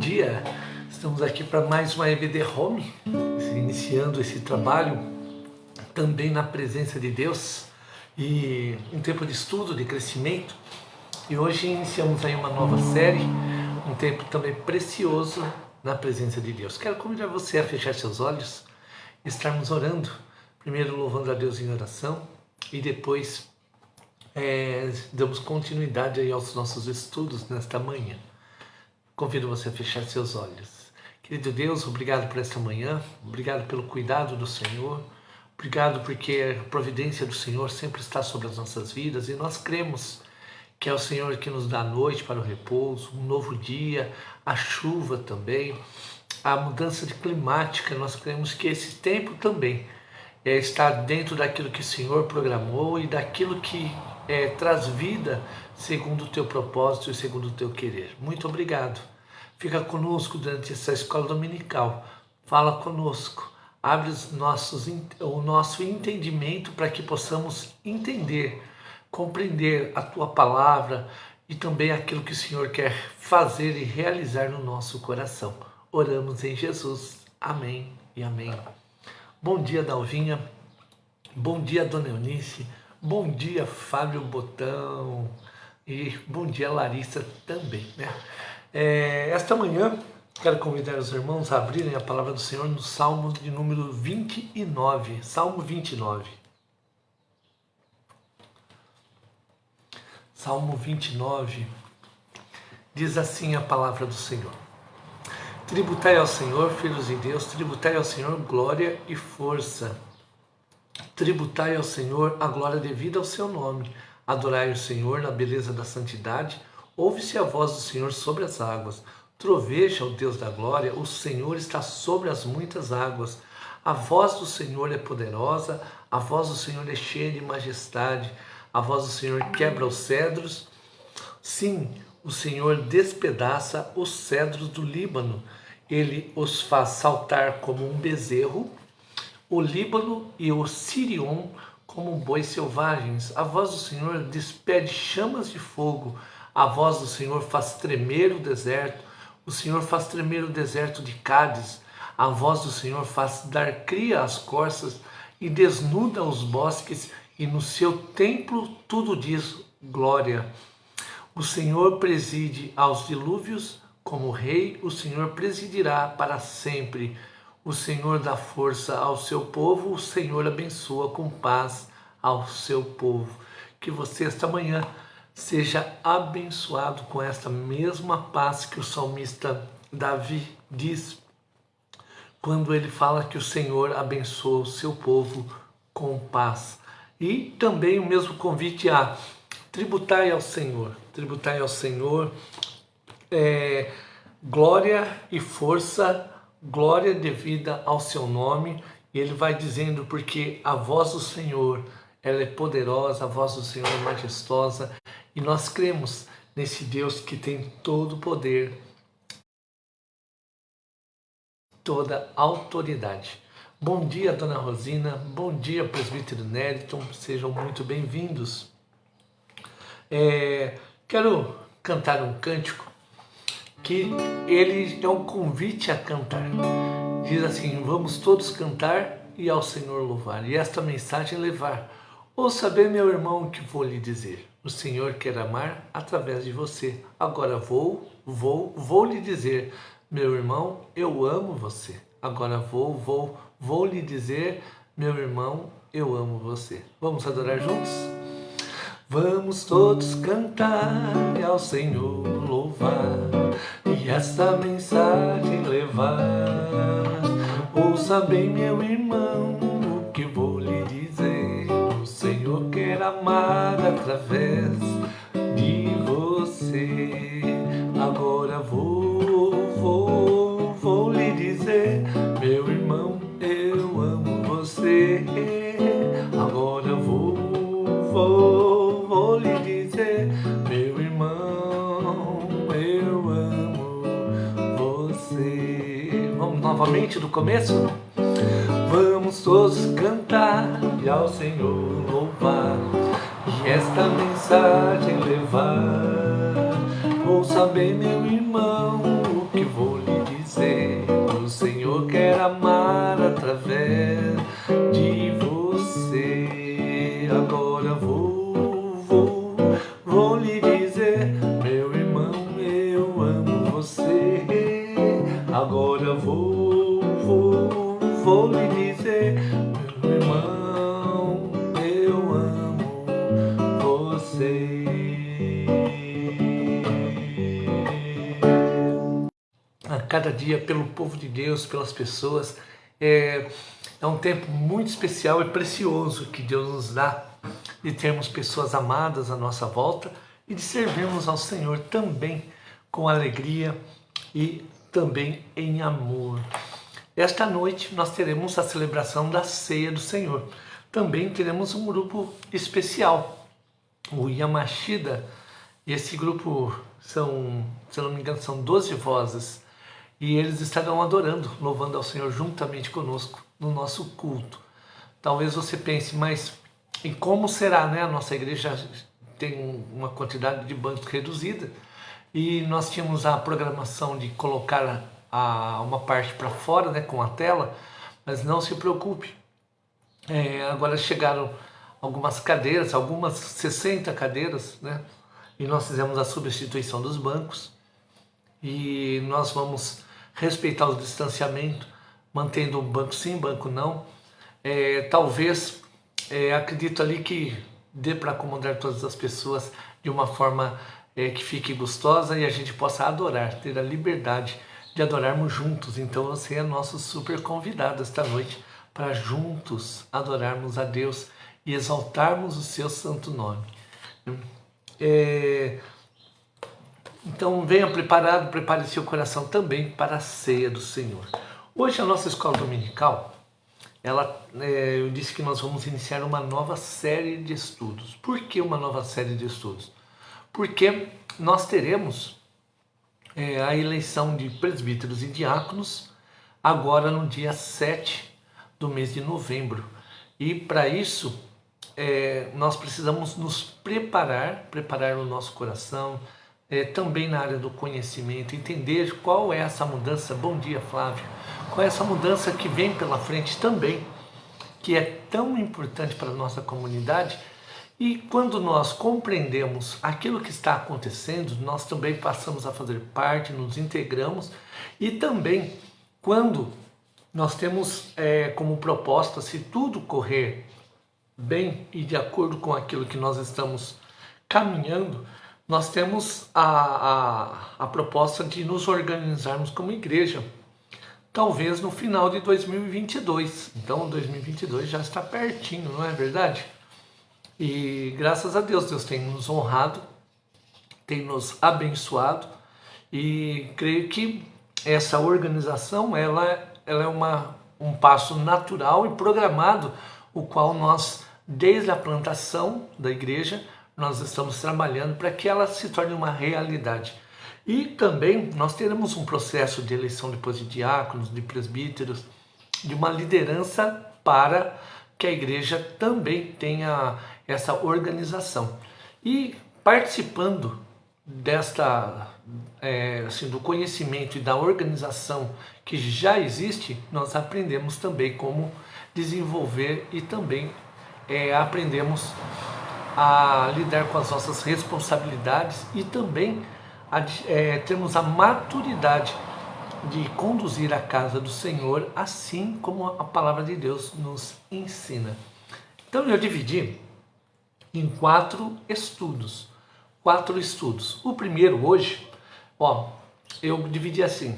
dia! Estamos aqui para mais uma EBD Home, iniciando esse trabalho também na presença de Deus e um tempo de estudo, de crescimento. E hoje iniciamos aí uma nova série, um tempo também precioso na presença de Deus. Quero convidar você a fechar seus olhos e estarmos orando, primeiro louvando a Deus em oração e depois damos continuidade aí aos nossos estudos nesta manhã. Convido você a fechar seus olhos. Querido Deus, obrigado por esta manhã, obrigado pelo cuidado do Senhor, obrigado porque a providência do Senhor sempre está sobre as nossas vidas e nós cremos que é o Senhor que nos dá a noite para o repouso, um novo dia, a chuva também, a mudança climática. Nós cremos que esse tempo também está dentro daquilo que o Senhor programou e daquilo que traz vida segundo o teu propósito e segundo o teu querer. Muito obrigado. Fica conosco durante essa escola dominical. Fala conosco. Abre o nosso entendimento para que possamos entender, compreender a tua palavra e também aquilo que o Senhor quer fazer e realizar no nosso coração. Oramos em Jesus. Amém e amém. Bom dia, Dalvinha. Bom dia, Dona Eunice. Bom dia, Fábio Botão. E bom dia, Larissa também, né? Esta manhã, quero convidar os irmãos a abrirem a palavra do Senhor no Salmo de número 29. Salmo 29. Salmo 29. Diz assim a palavra do Senhor. Tributai ao Senhor, filhos de Deus, tributai ao Senhor glória e força. Tributai ao Senhor a glória devida ao seu nome. Adorai o Senhor na beleza da santidade. Ouve-se a voz do Senhor sobre as águas. Troveja o Deus da glória, o Senhor está sobre as muitas águas. A voz do Senhor é poderosa, a voz do Senhor é cheia de majestade. A voz do Senhor quebra os cedros. Sim, o Senhor despedaça os cedros do Líbano. Ele os faz saltar como um bezerro, o Líbano e o Sirion como bois selvagens. A voz do Senhor despede chamas de fogo. A voz do Senhor faz tremer o deserto. O Senhor faz tremer o deserto de Cádiz. A voz do Senhor faz dar cria às corças e desnuda os bosques, e no seu templo tudo diz glória. O Senhor preside aos dilúvios como rei, o Senhor presidirá para sempre. O Senhor dá força ao seu povo, o Senhor abençoa com paz ao seu povo. Que você esta manhã seja abençoado com esta mesma paz que o salmista Davi diz quando ele fala que o Senhor abençoa o seu povo com paz. E também o mesmo convite a tributai ao Senhor, glória e força, glória devida ao seu nome. E ele vai dizendo porque a voz do Senhor, ela é poderosa, a voz do Senhor é majestosa, e nós cremos nesse Deus que tem todo o poder, toda a autoridade. Bom dia, Dona Rosina, bom dia, Presbítero Nériton, sejam muito bem-vindos. Quero cantar um cântico que ele é um convite a cantar. Diz assim: vamos todos cantar e ao Senhor louvar, e esta mensagem levar. Ouça bem, meu irmão, o que vou lhe dizer. O Senhor quer amar através de você. Agora vou lhe dizer, meu irmão, eu amo você. Agora vou lhe dizer, meu irmão, eu amo você. Vamos adorar juntos? Vamos todos cantar e ao Senhor louvar, e esta mensagem levar. Ouça bem, meu irmão, o que vou lhe dizer. O Senhor quer amar através de você. Agora vou lhe dizer, meu irmão, eu amo você. Agora vou lhe dizer, meu irmão, eu amo você. Vamos novamente do começo? Vamos todos cantar e ao Senhor louvar, e esta mensagem levar. Ouça bem, meu irmão, o que vou eu quero amar através de você. Agora vou lhe dizer, meu irmão, eu amo você. Agora vou lhe dizer, meu irmão, eu amo você. A cada dia pelo povo de Deus, pelas pessoas, é um tempo muito especial e precioso que Deus nos dá de termos pessoas amadas à nossa volta e de servirmos ao Senhor também com alegria e também em amor. Esta noite nós teremos a celebração da Ceia do Senhor. Também teremos um grupo especial, o Yamashita. Esse grupo são, se eu não me engano, são 12 vozes. E eles estarão adorando, louvando ao Senhor juntamente conosco no nosso culto. Talvez você pense, mas e como será, né? A nossa igreja tem uma quantidade de bancos reduzida e nós tínhamos a programação de colocar uma parte para fora, né, com a tela, mas não se preocupe. Agora chegaram algumas cadeiras, algumas 60 cadeiras, né? E nós fizemos a substituição dos bancos e nós vamos respeitar o distanciamento, mantendo um banco sim, banco não. Talvez, acredito ali que dê para acomodar todas as pessoas de uma forma que fique gostosa e a gente possa adorar, ter a liberdade de adorarmos juntos. Então você é nosso super convidado esta noite para juntos adorarmos a Deus e exaltarmos o seu santo nome. Então venha preparado, prepare seu coração também para a ceia do Senhor. Hoje a nossa escola dominical, eu disse que nós vamos iniciar uma nova série de estudos. Por que uma nova série de estudos? Porque nós teremos a eleição de presbíteros e diáconos agora no dia 7 do mês de novembro. E para isso nós precisamos nos preparar o nosso coração, também na área do conhecimento, entender qual é essa mudança. Bom dia, Flávio. Qual é essa mudança que vem pela frente também, que é tão importante para a nossa comunidade. E quando nós compreendemos aquilo que está acontecendo, nós também passamos a fazer parte, nos integramos. E também quando nós temos como proposta, se tudo correr bem e de acordo com aquilo que nós estamos caminhando, nós temos a proposta de nos organizarmos como igreja, talvez no final de 2022. Então 2022 já está pertinho, não é verdade? E graças a Deus, Deus tem nos honrado, tem nos abençoado e creio que essa organização ela é um passo natural e programado, o qual nós, desde a plantação da igreja, nós estamos trabalhando para que ela se torne uma realidade. E também nós teremos um processo de eleição depois de diáconos, de presbíteros, de uma liderança para que a igreja também tenha essa organização. E participando do conhecimento e da organização que já existe, nós aprendemos também como desenvolver e também aprendemos a lidar com as nossas responsabilidades e também termos a maturidade de conduzir a casa do Senhor, assim como a palavra de Deus nos ensina. Então eu dividi em 4 estudos. O primeiro hoje, eu dividi assim.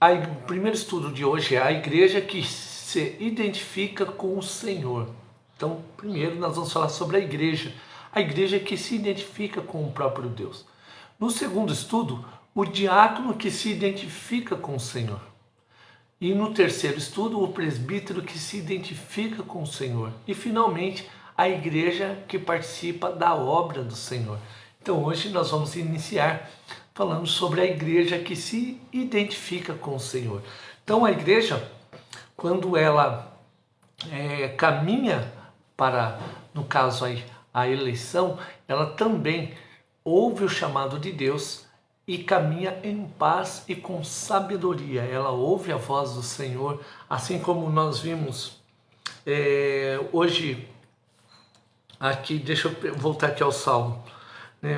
O primeiro estudo de hoje é a igreja que se identifica com o Senhor. Então, primeiro nós vamos falar sobre a igreja que se identifica com o próprio Deus. No segundo estudo, o diácono que se identifica com o Senhor. E no terceiro estudo, o presbítero que se identifica com o Senhor. E finalmente, a igreja que participa da obra do Senhor. Então hoje nós vamos iniciar falando sobre a igreja que se identifica com o Senhor. Então a igreja, quando ela caminha para, no caso aí, a eleição, ela também ouve o chamado de Deus e caminha em paz e com sabedoria. Ela ouve a voz do Senhor, assim como nós vimos hoje aqui. Deixa eu voltar aqui ao Salmo, né?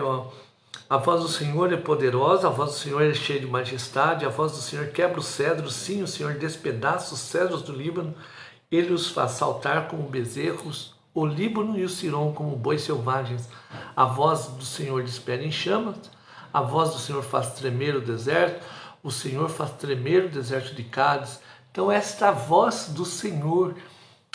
A voz do Senhor é poderosa, a voz do Senhor é cheia de majestade, a voz do Senhor quebra os cedros, sim, o Senhor despedaça os cedros do Líbano, ele os faz saltar como bezerros, o Líbano e o Sirom como bois selvagens. A voz do Senhor despeja em chamas, a voz do Senhor faz tremer o deserto, o Senhor faz tremer o deserto de Cádiz. Então esta voz do Senhor,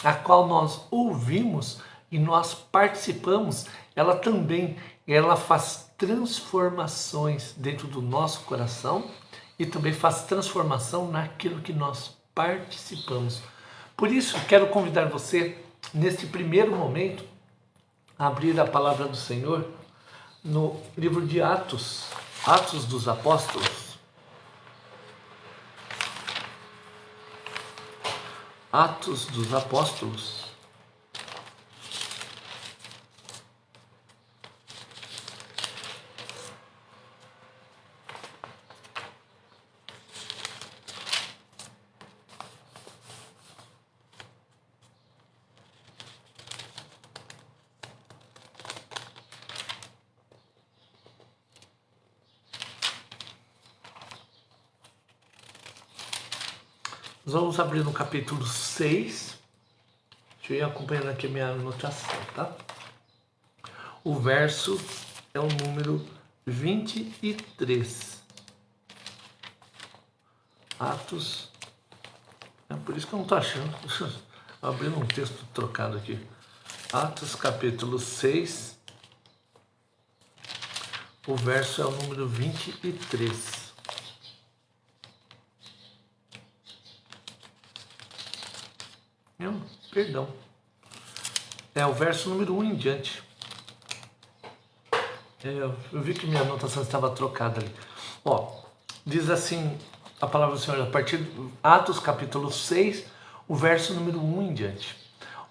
a qual nós ouvimos e nós participamos, ela faz transformações dentro do nosso coração e também faz transformação naquilo que nós participamos. Por isso, quero convidar você, neste primeiro momento, a abrir a palavra do Senhor no livro de Atos, Atos dos Apóstolos. Atos dos Apóstolos. Nós vamos abrir no capítulo 6. Deixa eu ir acompanhando aqui a minha anotação, tá? O verso é o número 23. Atos. É por isso que eu não estou achando. Abrindo um texto trocado aqui. Atos capítulo 6. O verso é o número 23. Perdão. É o verso número 1 em diante. Eu vi que minha anotação estava trocada ali. Diz assim a palavra do Senhor, a partir de Atos capítulo 6, o verso número 1 em diante.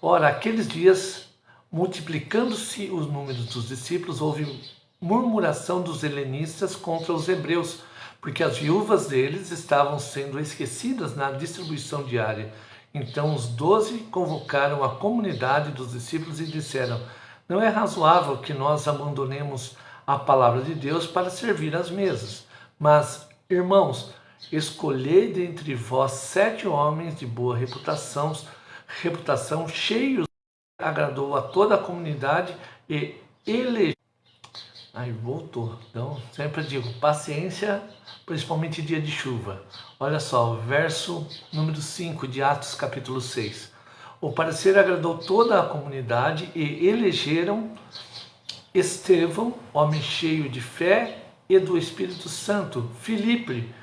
Ora, aqueles dias, multiplicando-se os números dos discípulos, houve murmuração dos helenistas contra os hebreus, porque as viúvas deles estavam sendo esquecidas na distribuição diária. Então os 12 convocaram a comunidade dos discípulos e disseram: não é razoável que nós abandonemos a palavra de Deus para servir às mesas. Mas, irmãos, escolhei dentre vós 7 homens de boa reputação, cheios, agradou a toda a comunidade e elegeu. Aí voltou. Então, sempre digo, paciência, principalmente dia de chuva. Olha só, verso número 5 de Atos capítulo 6. O parecer agradou toda a comunidade e elegeram Estevão, homem cheio de fé e do Espírito Santo, Filipe,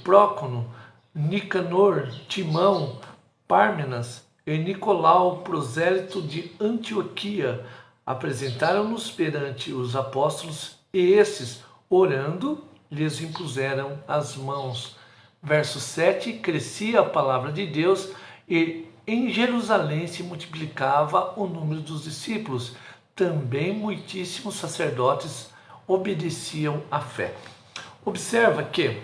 Prócono, Nicanor, Timão, Pármenas e Nicolau, prosélito de Antioquia. Apresentaram-nos perante os apóstolos e esses, orando, lhes impuseram as mãos. Verso 7, crescia a palavra de Deus e em Jerusalém se multiplicava o número dos discípulos. Também muitíssimos sacerdotes obedeciam à fé. Observa que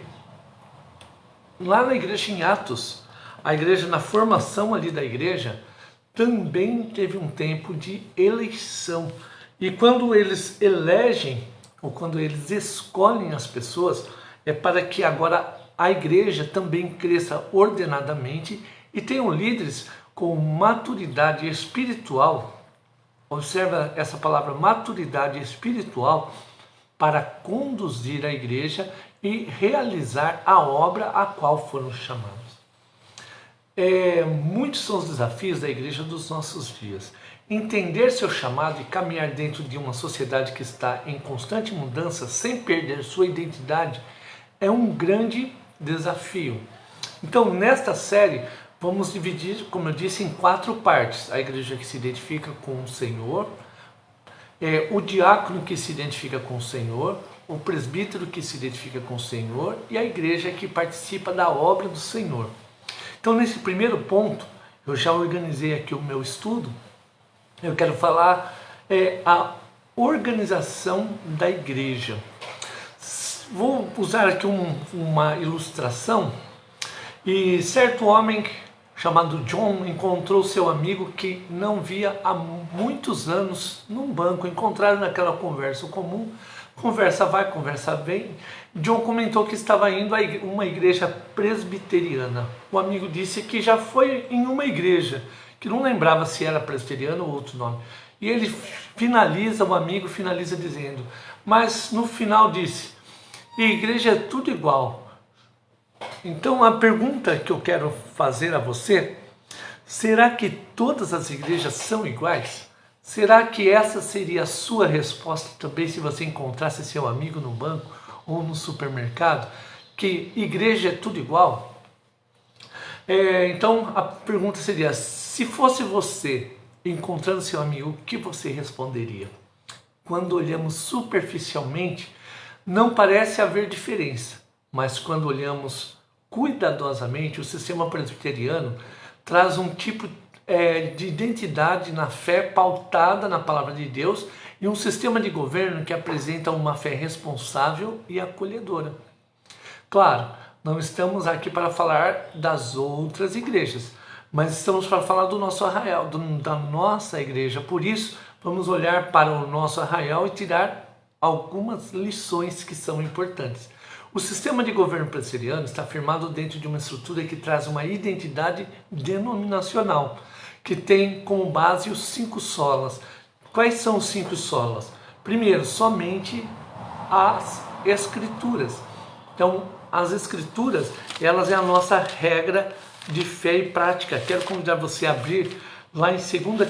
lá na igreja em Atos, a igreja, na formação ali da igreja, também teve um tempo de eleição. E quando eles elegem, ou quando eles escolhem as pessoas, é para que agora a igreja também cresça ordenadamente e tenham líderes com maturidade espiritual. Observa essa palavra, maturidade espiritual, para conduzir a igreja e realizar a obra a qual foram chamados. Muitos são os desafios da igreja dos nossos dias. Entender seu chamado e caminhar dentro de uma sociedade que está em constante mudança sem perder sua identidade é um grande desafio. Então, nesta série, vamos dividir, como eu disse, em 4 partes. A igreja que se identifica com o Senhor, o diácono que se identifica com o Senhor, o presbítero que se identifica com o Senhor e a igreja que participa da obra do Senhor. Então, nesse primeiro ponto, eu já organizei aqui o meu estudo. Eu quero falar a organização da igreja. vou usar aqui uma ilustração. E certo homem chamado John encontrou seu amigo que não via há muitos anos num banco. Encontraram naquela conversa comum, conversa vai, conversa vem. John comentou que estava indo a uma igreja presbiteriana. O amigo disse que já foi em uma igreja, que não lembrava se era presbiteriano ou outro nome. E ele o amigo finaliza dizendo, mas no final disse, e igreja é tudo igual. Então a pergunta que eu quero fazer a você, será que todas as igrejas são iguais? Será que essa seria a sua resposta também se você encontrasse seu amigo no banco ou no supermercado? Que igreja é tudo igual? Então a pergunta seria, se fosse você encontrando seu amigo, o que você responderia? Quando olhamos superficialmente, não parece haver diferença, mas quando olhamos cuidadosamente, o sistema presbiteriano traz um tipo de identidade na fé pautada na palavra de Deus e um sistema de governo que apresenta uma fé responsável e acolhedora. Claro, não estamos aqui para falar das outras igrejas, mas estamos para falar do nosso arraial, da nossa igreja. Por isso, vamos olhar para o nosso arraial e tirar algumas lições que são importantes. O sistema de governo presbiteriano está firmado dentro de uma estrutura que traz uma identidade denominacional, que tem como base os 5 solas. Quais são os 5 solas? Primeiro, somente as Escrituras. Então, as Escrituras, elas é a nossa regra de fé e prática. Quero convidar você a abrir lá em 2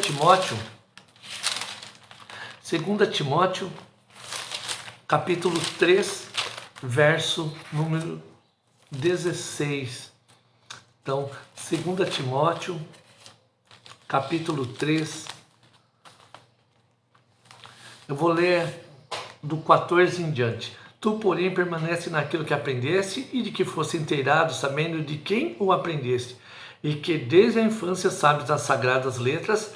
Timóteo, capítulo 3, verso número 16. Então, 2 Timóteo, capítulo 3, eu vou ler do 14 em diante. Tu, porém, permanece naquilo que aprendeste e de que fosse inteirado, sabendo de quem o aprendeste, e que desde a infância sabes das sagradas letras,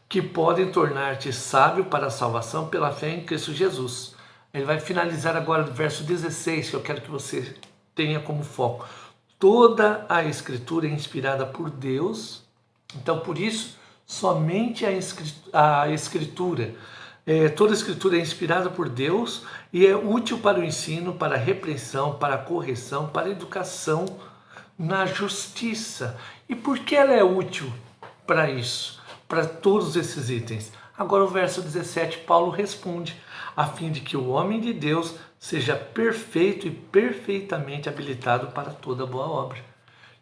que podem tornar-te sábio para a salvação pela fé em Cristo Jesus. Ele vai finalizar agora do verso 16, que eu quero que você tenha como foco. Toda a Escritura é inspirada por Deus, então por isso, somente a Escritura, toda a Escritura é inspirada por Deus e é útil para o ensino, para a repreensão, para a correção, para a educação na justiça. E por que ela é útil para isso? Para todos esses itens. Agora o verso 17, Paulo responde, a fim de que o homem de Deus seja perfeito e perfeitamente habilitado para toda boa obra.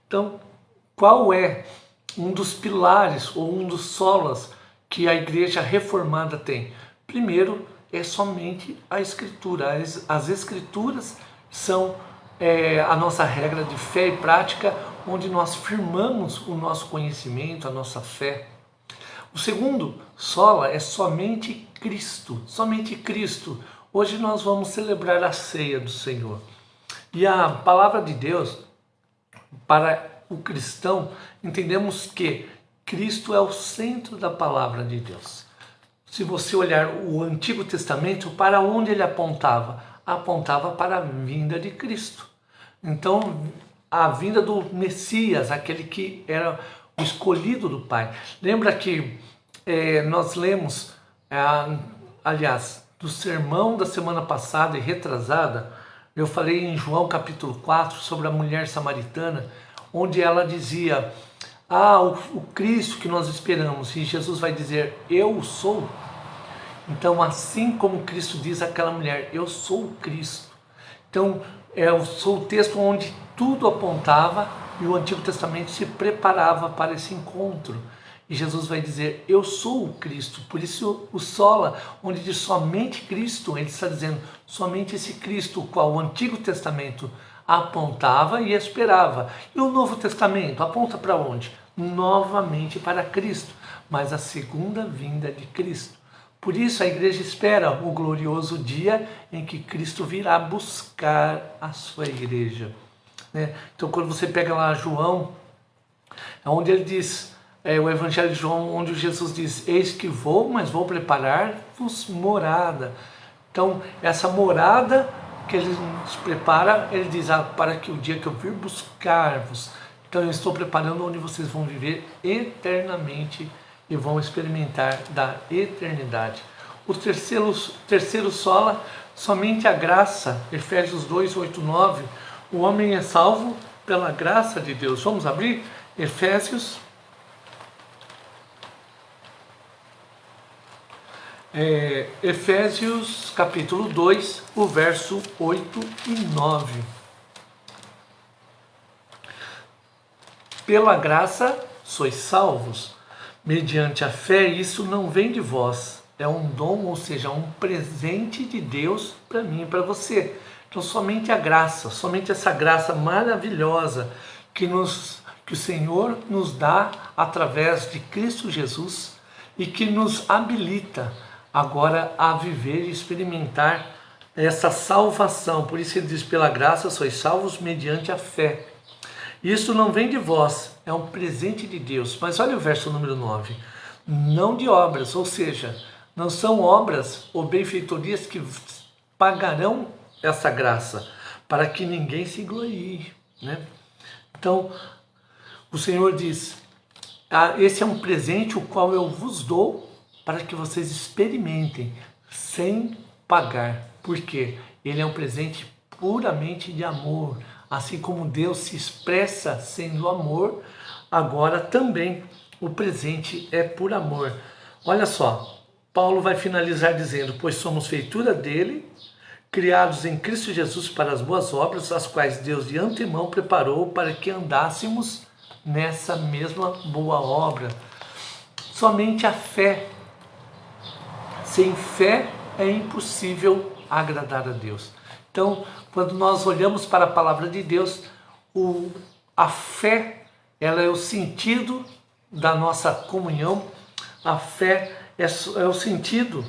Então, qual é um dos pilares ou um dos solas que a igreja reformada tem? Primeiro, é somente a Escritura. As Escrituras são a nossa regra de fé e prática, onde nós firmamos o nosso conhecimento, a nossa fé. O segundo sola é somente Cristo, somente Cristo. Hoje nós vamos celebrar a ceia do Senhor. E a palavra de Deus, para o cristão, entendemos que Cristo é o centro da palavra de Deus. Se você olhar o Antigo Testamento, para onde ele apontava? Apontava para a vinda de Cristo. Então, a vinda do Messias, aquele que era o escolhido do Pai. Lembra que nós lemos, aliás, do sermão da semana passada e retrasada, eu falei em João capítulo 4 sobre a mulher samaritana, onde ela dizia, o Cristo que nós esperamos, e Jesus vai dizer, eu sou. Então, assim como Cristo diz àquela mulher, eu sou o Cristo. Então, eu sou o texto onde tudo apontava e o Antigo Testamento se preparava para esse encontro. E Jesus vai dizer, eu sou o Cristo. Por isso o sola, onde diz somente Cristo, ele está dizendo somente esse Cristo, o qual o Antigo Testamento apontava e esperava. E o Novo Testamento aponta para onde? Novamente para Cristo, mas a segunda vinda de Cristo. Por isso a igreja espera o glorioso dia em que Cristo virá buscar a sua igreja. Então quando você pega lá João, é onde ele diz, o Evangelho de João, onde Jesus diz, eis que vou, mas vou preparar-vos morada. Então essa morada que Ele nos prepara, Ele diz, para que o dia que eu vir buscar-vos, então eu estou preparando onde vocês vão viver eternamente e vão experimentar da eternidade. O terceiro sola, somente a graça, Efésios 2, 8, 9, o homem é salvo pela graça de Deus. Vamos abrir Efésios Efésios capítulo 2, o verso 8 e 9. Pela graça sois salvos, mediante a fé, isso não vem de vós, é um dom, ou seja, um presente de Deus para mim e para você. Então somente a graça, somente essa graça maravilhosa que o Senhor nos dá através de Cristo Jesus e que nos habilita agora a viver e experimentar essa salvação. Por isso ele diz, pela graça sois salvos mediante a fé. Isso não vem de vós, é um presente de Deus. Mas olha o verso número 9. Não de obras, ou seja, não são obras ou benfeitorias que pagarão essa graça, para que ninguém se glorie, né? Então, o Senhor diz, esse é um presente o qual eu vos dou para que vocês experimentem sem pagar. Por quê? Ele é um presente puramente de amor. Assim como Deus se expressa sendo amor, agora também o presente é por amor. Olha só, Paulo vai finalizar dizendo, pois somos feitura dele, criados em Cristo Jesus para as boas obras, as quais Deus de antemão preparou para que andássemos nessa mesma boa obra. Somente a fé. Sem fé é impossível agradar a Deus. Então, quando nós olhamos para a palavra de Deus, a fé, ela é o sentido da nossa comunhão. A fé é o sentido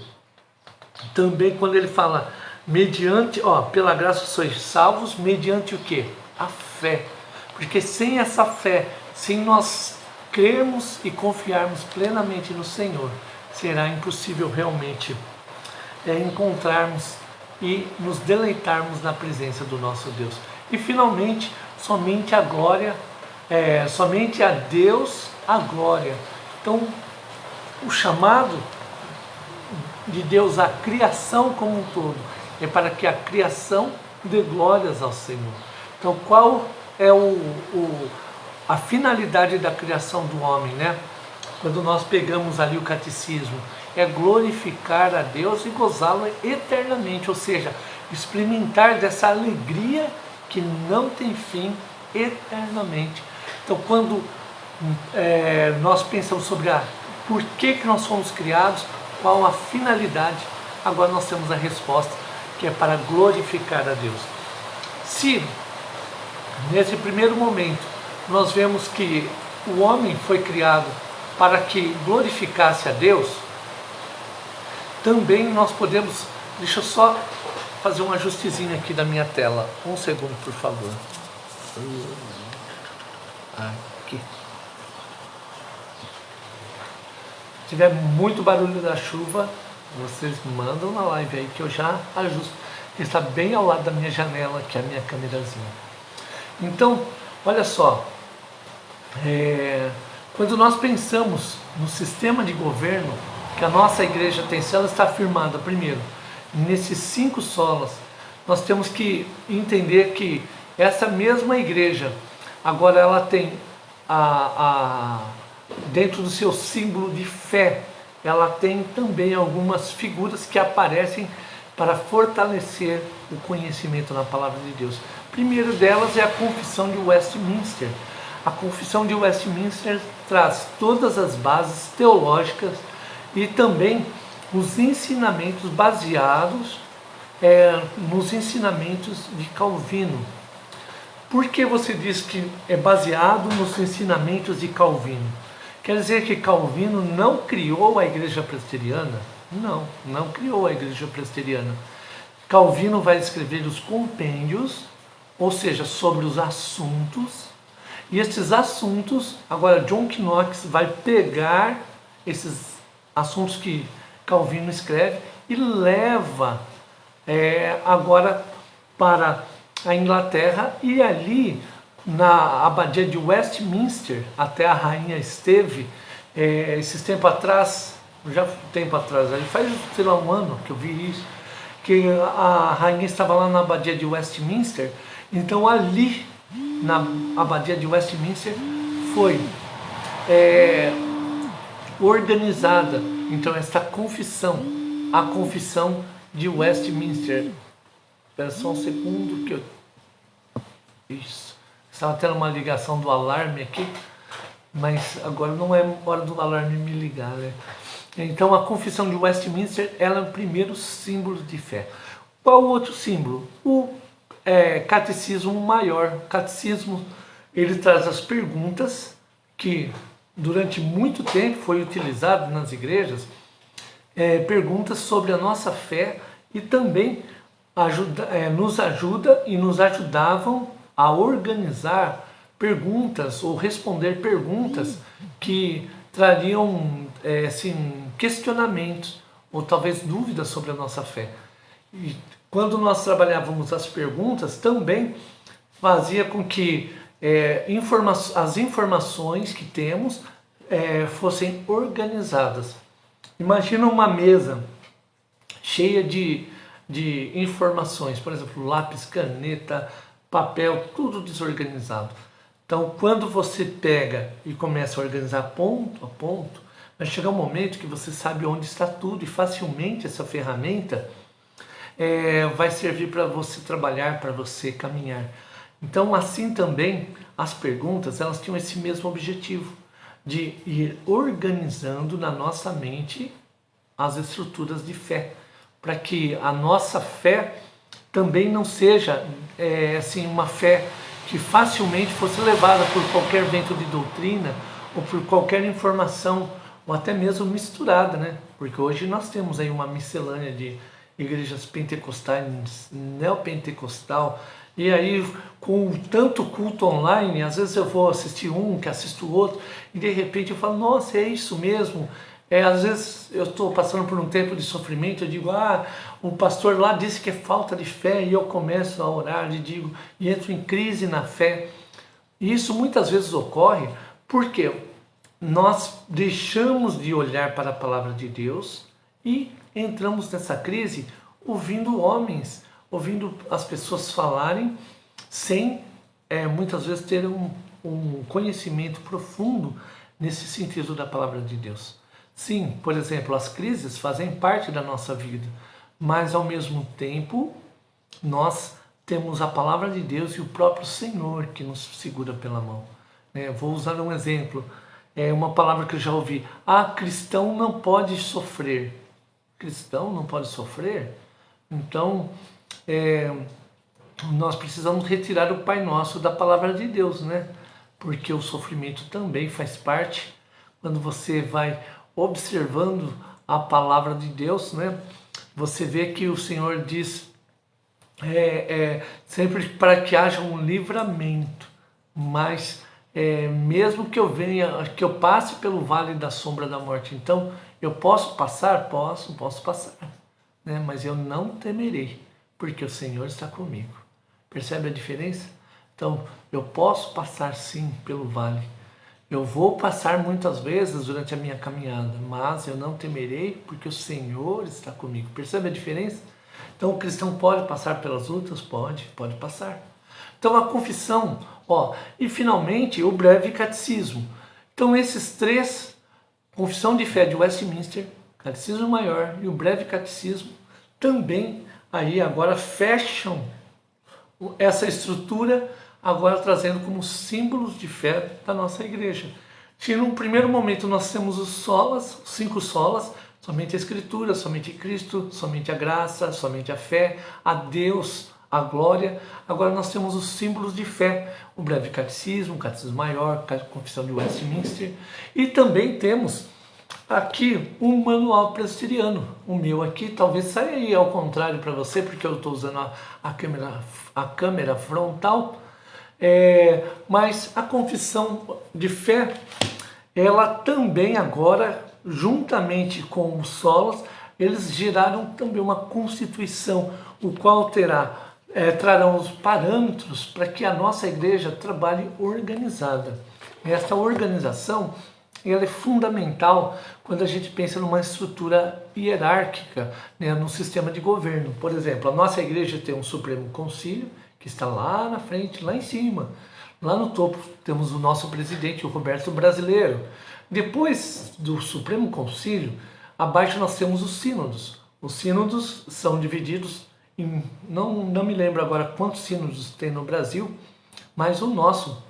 também quando ele fala mediante, pela graça sois salvos, mediante o quê? A fé. Porque sem essa fé, sem nós crermos e confiarmos plenamente no Senhor, será impossível realmente encontrarmos e nos deleitarmos na presença do nosso Deus. E finalmente, somente a glória, somente a Deus a glória. Então, o chamado de Deus à criação como um todo é para que a criação dê glórias ao Senhor. Então, qual é a finalidade da criação do homem, né? Quando nós pegamos ali o catecismo, é glorificar a Deus e gozá-lo eternamente, ou seja, experimentar dessa alegria que não tem fim eternamente. Então, quando nós pensamos sobre por que nós fomos criados, qual a finalidade, agora nós temos a resposta, que é para glorificar a Deus. Se, nesse primeiro momento, nós vemos que o homem foi criado para que glorificasse a Deus, também nós podemos, deixa eu só fazer um ajustezinho aqui da minha tela, um segundo por favor, aqui, se tiver muito barulho da chuva, vocês mandam na live aí que eu já ajusto, ele está bem ao lado da minha janela, que é a minha câmerazinha. Então, olha só, quando nós pensamos no sistema de governo que a nossa igreja tem, se ela está firmada, primeiro, nesses 5 solas, nós temos que entender que essa mesma igreja, agora ela tem, dentro do seu símbolo de fé, ela tem também algumas figuras que aparecem para fortalecer o conhecimento na palavra de Deus. Primeiro delas é a Confissão de Westminster. A Confissão de Westminster traz todas as bases teológicas e também os ensinamentos baseados nos ensinamentos de Calvino. Por que você diz que é baseado nos ensinamentos de Calvino? Quer dizer que Calvino não criou a igreja presbiteriana? Não, não criou a igreja presbiteriana. Calvino vai escrever os compêndios, ou seja, sobre os assuntos, e esses assuntos, agora John Knox vai pegar esses assuntos que Calvino escreve e leva agora para a Inglaterra, e ali na abadia de Westminster, até a rainha esteve, esses tempos atrás, já tempo atrás, ali faz, sei lá, um ano que eu vi isso, que a rainha estava lá na abadia de Westminster. Então ali na abadia de Westminster foi organizada então esta confissão, a confissão de Westminster. Espera só um segundo que eu... Isso. Estava tendo uma ligação do alarme aqui, mas agora não é hora do alarme me ligar, né? Então a confissão de Westminster, ela é o primeiro símbolo de fé. Qual o outro símbolo? O catecismo maior. O catecismo, ele traz as perguntas que durante muito tempo foi utilizado nas igrejas, perguntas sobre a nossa fé, e também nos ajuda e nos ajudavam a organizar perguntas ou responder perguntas que trariam questionamentos ou talvez dúvidas sobre a nossa fé. E quando nós trabalhávamos as perguntas, também fazia com que as informações que temos fossem organizadas. Imagina uma mesa cheia de informações, por exemplo, lápis, caneta, papel, tudo desorganizado. Então, quando você pega e começa a organizar ponto a ponto, vai chegar um momento que você sabe onde está tudo, e facilmente essa ferramenta vai servir para você trabalhar, para você caminhar. Então, assim também, as perguntas, elas tinham esse mesmo objetivo, de ir organizando na nossa mente as estruturas de fé, para que a nossa fé também não seja uma fé que facilmente fosse levada por qualquer vento de doutrina ou por qualquer informação, ou até mesmo misturada, né? Porque hoje nós temos aí uma miscelânea de igrejas pentecostais, neopentecostal, e aí com tanto culto online, às vezes eu vou assistir um, que assisto o outro, e de repente eu falo, nossa, é isso mesmo. Às vezes eu estou passando por um tempo de sofrimento, eu digo, o pastor lá disse que é falta de fé, e eu começo a orar e entro em crise na fé. E isso muitas vezes ocorre porque nós deixamos de olhar para a palavra de Deus e entramos nessa crise ouvindo homens, ouvindo as pessoas falarem sem muitas vezes ter um conhecimento profundo nesse sentido da palavra de Deus. Sim, por exemplo, as crises fazem parte da nossa vida, mas ao mesmo tempo nós temos a palavra de Deus e o próprio Senhor que nos segura pela mão. Vou usar um exemplo, uma palavra que eu já ouvi: cristão não pode sofrer. Cristão não pode sofrer? Então, nós precisamos retirar o Pai Nosso da palavra de Deus, né? Porque o sofrimento também faz parte. Quando você vai observando a palavra de Deus, né? Você vê que o Senhor diz sempre para que haja um livramento, mas mesmo que eu passe pelo vale da sombra da morte, então eu posso passar? Posso passar, né? Mas eu não temerei, porque o Senhor está comigo. Percebe a diferença? Então eu posso passar sim pelo vale. Eu vou passar muitas vezes durante a minha caminhada, mas eu não temerei porque o Senhor está comigo. Percebe a diferença? Então o cristão pode passar pelas lutas? Pode passar. Então a confissão, e finalmente o breve catecismo. Então esses três, confissão de fé de Westminster, catecismo maior e o breve catecismo, também aí agora fecham essa estrutura, agora trazendo como símbolos de fé da nossa igreja. Se num primeiro momento nós temos os solas, 5 solas, somente a Escritura, somente Cristo, somente a graça, somente a fé, a Deus, a glória. Agora nós temos os símbolos de fé, o breve catecismo, o catecismo maior, a confissão de Westminster, e também temos aqui um manual presbiteriano. O meu aqui talvez saia aí ao contrário para você, porque eu estou usando a câmera frontal. Mas a confissão de fé, ela também agora, juntamente com os solos, eles geraram também uma constituição, o qual terá trarão os parâmetros para que a nossa igreja trabalhe organizada. Essa organização ela é fundamental quando a gente pensa numa estrutura hierárquica, né, no sistema de governo. Por exemplo, a nossa igreja tem um Supremo Concílio, que está lá na frente, lá em cima. Lá no topo temos o nosso presidente, o Roberto Brasileiro. Depois do Supremo Concílio, abaixo nós temos os sínodos. Os sínodos são divididos em, não me lembro agora quantos sínodos tem no Brasil, mas o nosso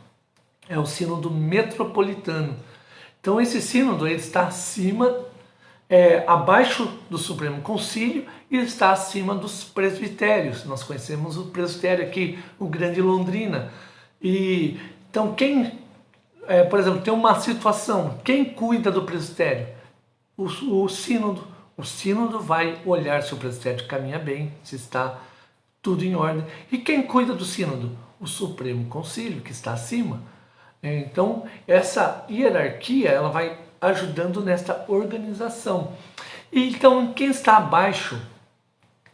é o sínodo metropolitano. Então esse sínodo ele está acima, abaixo do Supremo Concílio e está acima dos presbitérios. Nós conhecemos o presbitério aqui, o Grande Londrina. E então por exemplo, tem uma situação, quem cuida do presbitério? O sínodo. O sínodo vai olhar se o presbitério caminha bem, se está tudo em ordem. E quem cuida do sínodo? O Supremo Concílio, que está acima. Então, essa hierarquia ela vai ajudando nesta organização. E, então, quem está abaixo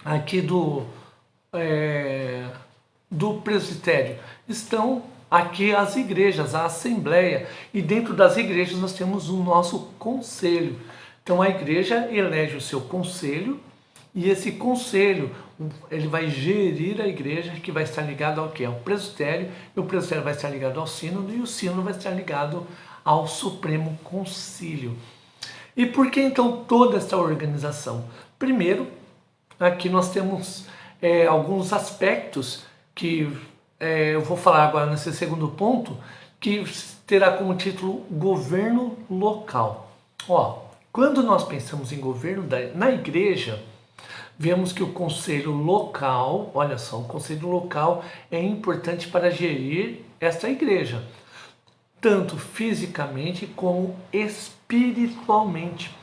aqui do presbitério? Estão aqui as igrejas, a assembleia. E dentro das igrejas nós temos o nosso conselho. Então a igreja elege o seu conselho e esse conselho ele vai gerir a igreja, que vai estar ligado ao quê? Ao presbitério, e o presbitério vai estar ligado ao sínodo e o sínodo vai estar ligado ao Supremo Concílio. E por que então toda essa organização? Primeiro, aqui nós temos alguns aspectos que eu vou falar agora nesse segundo ponto, que terá como título governo local. Quando nós pensamos em governo na igreja, vemos que o conselho local, olha só, o conselho local é importante para gerir esta igreja, tanto fisicamente como espiritualmente.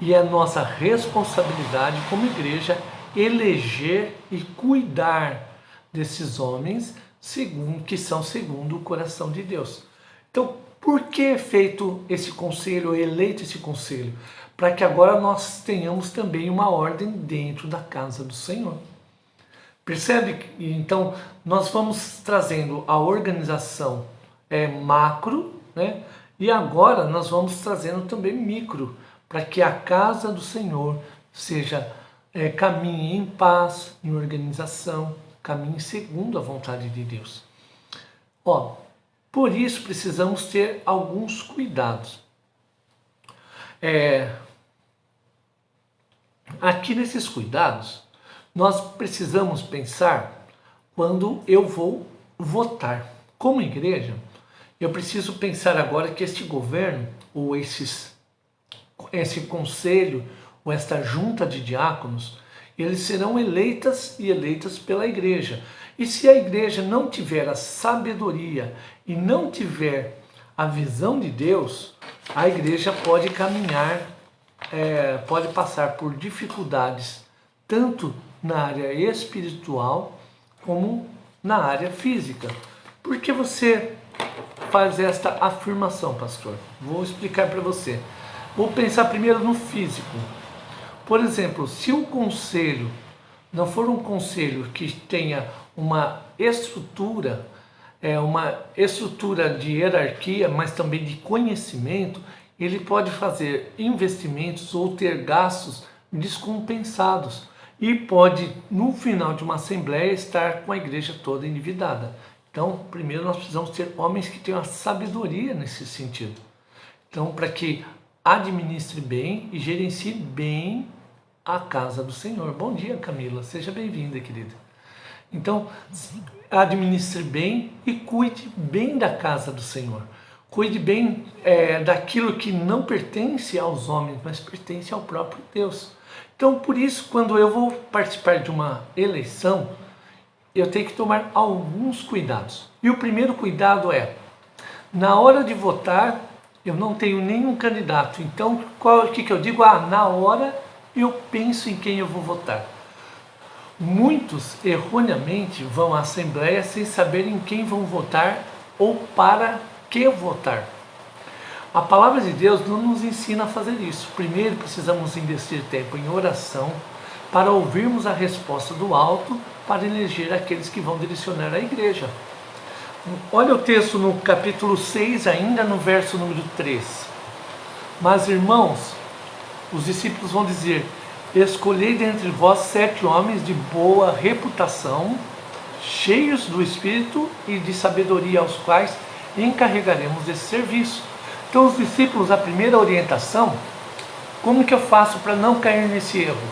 E é nossa responsabilidade como igreja eleger e cuidar desses homens que são segundo o coração de Deus. Então, por que é feito esse conselho, eleito esse conselho? Para que agora nós tenhamos também uma ordem dentro da casa do Senhor. Percebe? Então, nós vamos trazendo a organização macro, né? E agora nós vamos trazendo também micro, para que a casa do Senhor caminhe em paz, em organização, caminhe segundo a vontade de Deus. Por isso precisamos ter alguns cuidados. Aqui nesses cuidados, nós precisamos pensar quando eu vou votar. Como igreja, eu preciso pensar agora que este governo, ou esse conselho, ou esta junta de diáconos, eles serão eleitas pela igreja. E se a igreja não tiver a sabedoria e não tiver a visão de Deus, a igreja pode caminhar, pode passar por dificuldades, tanto na área espiritual como na área física. Por que você faz esta afirmação, pastor? Vou explicar para você. Vou pensar primeiro no físico. Por exemplo, se o conselho não for um conselho que tenha uma estrutura de hierarquia, mas também de conhecimento, ele pode fazer investimentos ou ter gastos descompensados e pode, no final de uma assembleia, estar com a igreja toda endividada. Então, primeiro nós precisamos ter homens que tenham a sabedoria nesse sentido. Então, para que administre bem e gerencie bem a casa do Senhor. Bom dia, Camila. Seja bem-vinda, querida. Então, administre bem e cuide bem da casa do Senhor. Cuide bem daquilo que não pertence aos homens, mas pertence ao próprio Deus. Então, por isso, quando eu vou participar de uma eleição, eu tenho que tomar alguns cuidados. E o primeiro cuidado na hora de votar, eu não tenho nenhum candidato. Então, o que eu digo? Na hora eu penso em quem eu vou votar. Muitos, erroneamente, vão à Assembleia sem saber em quem vão votar ou para que votar. A palavra de Deus não nos ensina a fazer isso. Primeiro, precisamos investir tempo em oração, para ouvirmos a resposta do alto para eleger aqueles que vão direcionar a igreja. Olha o texto no capítulo 6, ainda no verso número 3. Mas, irmãos, os discípulos vão dizer: escolhei dentre vós 7 homens de boa reputação, cheios do Espírito e de sabedoria, aos quais encarregaremos esse serviço. Então, os discípulos, a primeira orientação: como que eu faço para não cair nesse erro?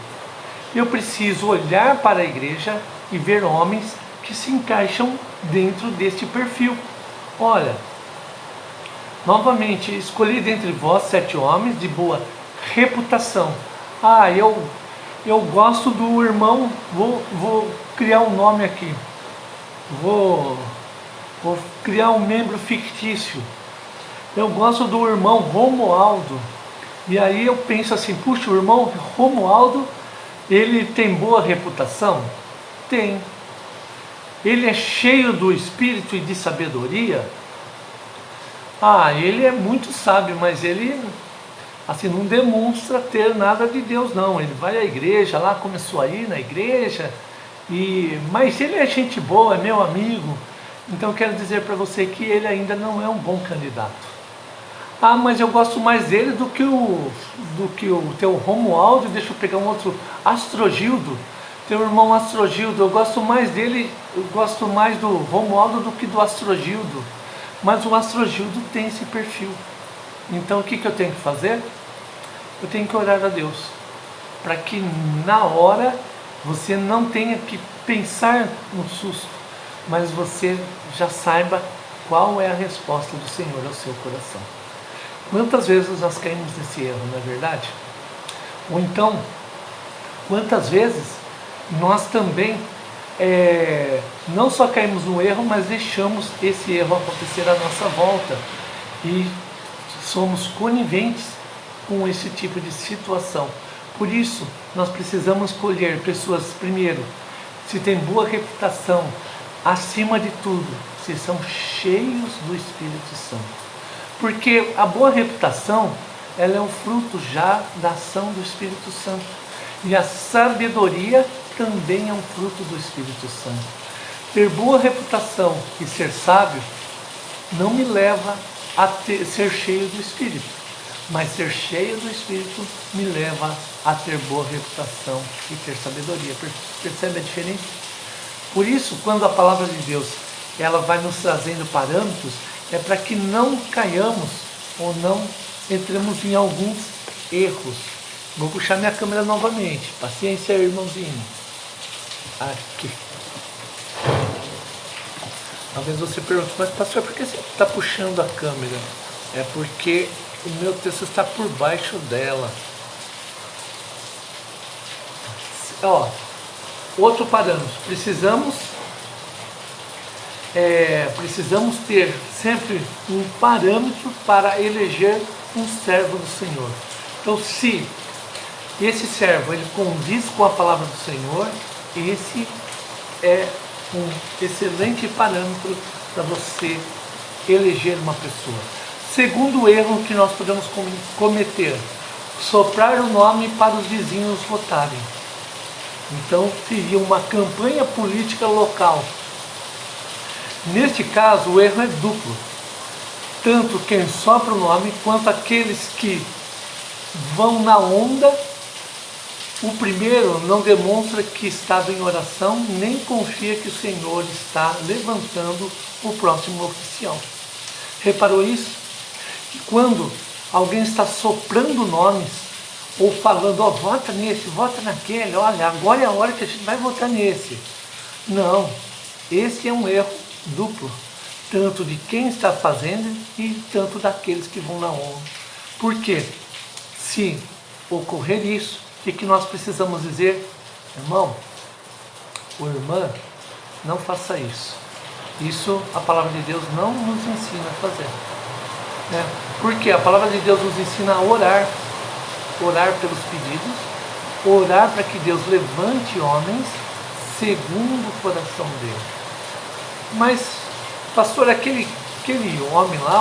Eu preciso olhar para a igreja e ver homens que se encaixam dentro deste perfil. Olha, novamente, escolhi dentre vós 7 homens de boa reputação. Eu gosto do irmão, vou criar um nome aqui, vou criar um membro fictício. Eu gosto do irmão Romualdo. E aí eu penso assim: puxa, o irmão Romualdo, ele tem boa reputação? Tem. Ele é cheio do Espírito e de sabedoria? Ele é muito sábio, mas ele assim não demonstra ter nada de Deus, não. Ele vai à igreja, lá começou a ir na igreja, mas ele é gente boa, é meu amigo. Então eu quero dizer para você que ele ainda não é um bom candidato. Mas eu gosto mais dele do que o teu Romualdo. Deixa eu pegar um outro, Astrogildo. Teu irmão Astrogildo, eu gosto mais dele, eu gosto mais do Romualdo do que do Astrogildo. Mas o Astrogildo tem esse perfil. Então o que eu tenho que fazer? Eu tenho que orar a Deus, para que na hora você não tenha que pensar no susto, mas você já saiba qual é a resposta do Senhor ao seu coração. Quantas vezes nós caímos nesse erro, não é verdade? Ou então, quantas vezes nós também não só caímos no erro, mas deixamos esse erro acontecer à nossa volta e somos coniventes com esse tipo de situação. Por isso, nós precisamos escolher pessoas, primeiro, se tem boa reputação, acima de tudo, se são cheios do Espírito Santo. Porque a boa reputação, ela é um fruto já da ação do Espírito Santo. E a sabedoria também é um fruto do Espírito Santo. Ter boa reputação e ser sábio não me leva a ser cheio do Espírito, mas ser cheio do Espírito me leva a ter boa reputação e ter sabedoria. Percebe a diferença? Por isso, quando a palavra de Deus ela vai nos trazendo parâmetros, é para que não caiamos ou não entremos em alguns erros. Vou puxar minha câmera novamente. Paciência, irmãozinho. Aqui. Talvez você pergunte: mas pastor, por que você está puxando a câmera? É porque o meu texto está por baixo dela. Outro parâmetro. Precisamos ter sempre um parâmetro para eleger um servo do Senhor. Então, se esse servo ele condiz com a palavra do Senhor, esse é um excelente parâmetro para você eleger uma pessoa. Segundo erro que nós podemos cometer: soprar o nome para os vizinhos votarem. Então, seria uma campanha política local. Neste caso, o erro é duplo. Tanto quem sopra o nome, quanto aqueles que vão na onda. O primeiro não demonstra que estava em oração, nem confia que o Senhor está levantando o próximo oficial. Reparou isso? Que quando alguém está soprando nomes, ou falando: vota nesse, vota naquele, olha, agora é a hora que a gente vai votar nesse. Não, esse é um erro duplo, tanto de quem está fazendo e tanto daqueles que vão na onda. Por quê? Se ocorrer isso, o que nós precisamos dizer? Irmão ou irmã, não faça isso. Isso a palavra de Deus não nos ensina a fazer. Porque a palavra de Deus nos ensina a orar pelos pedidos, orar para que Deus levante homens segundo o coração dele. Mas, pastor, aquele homem lá,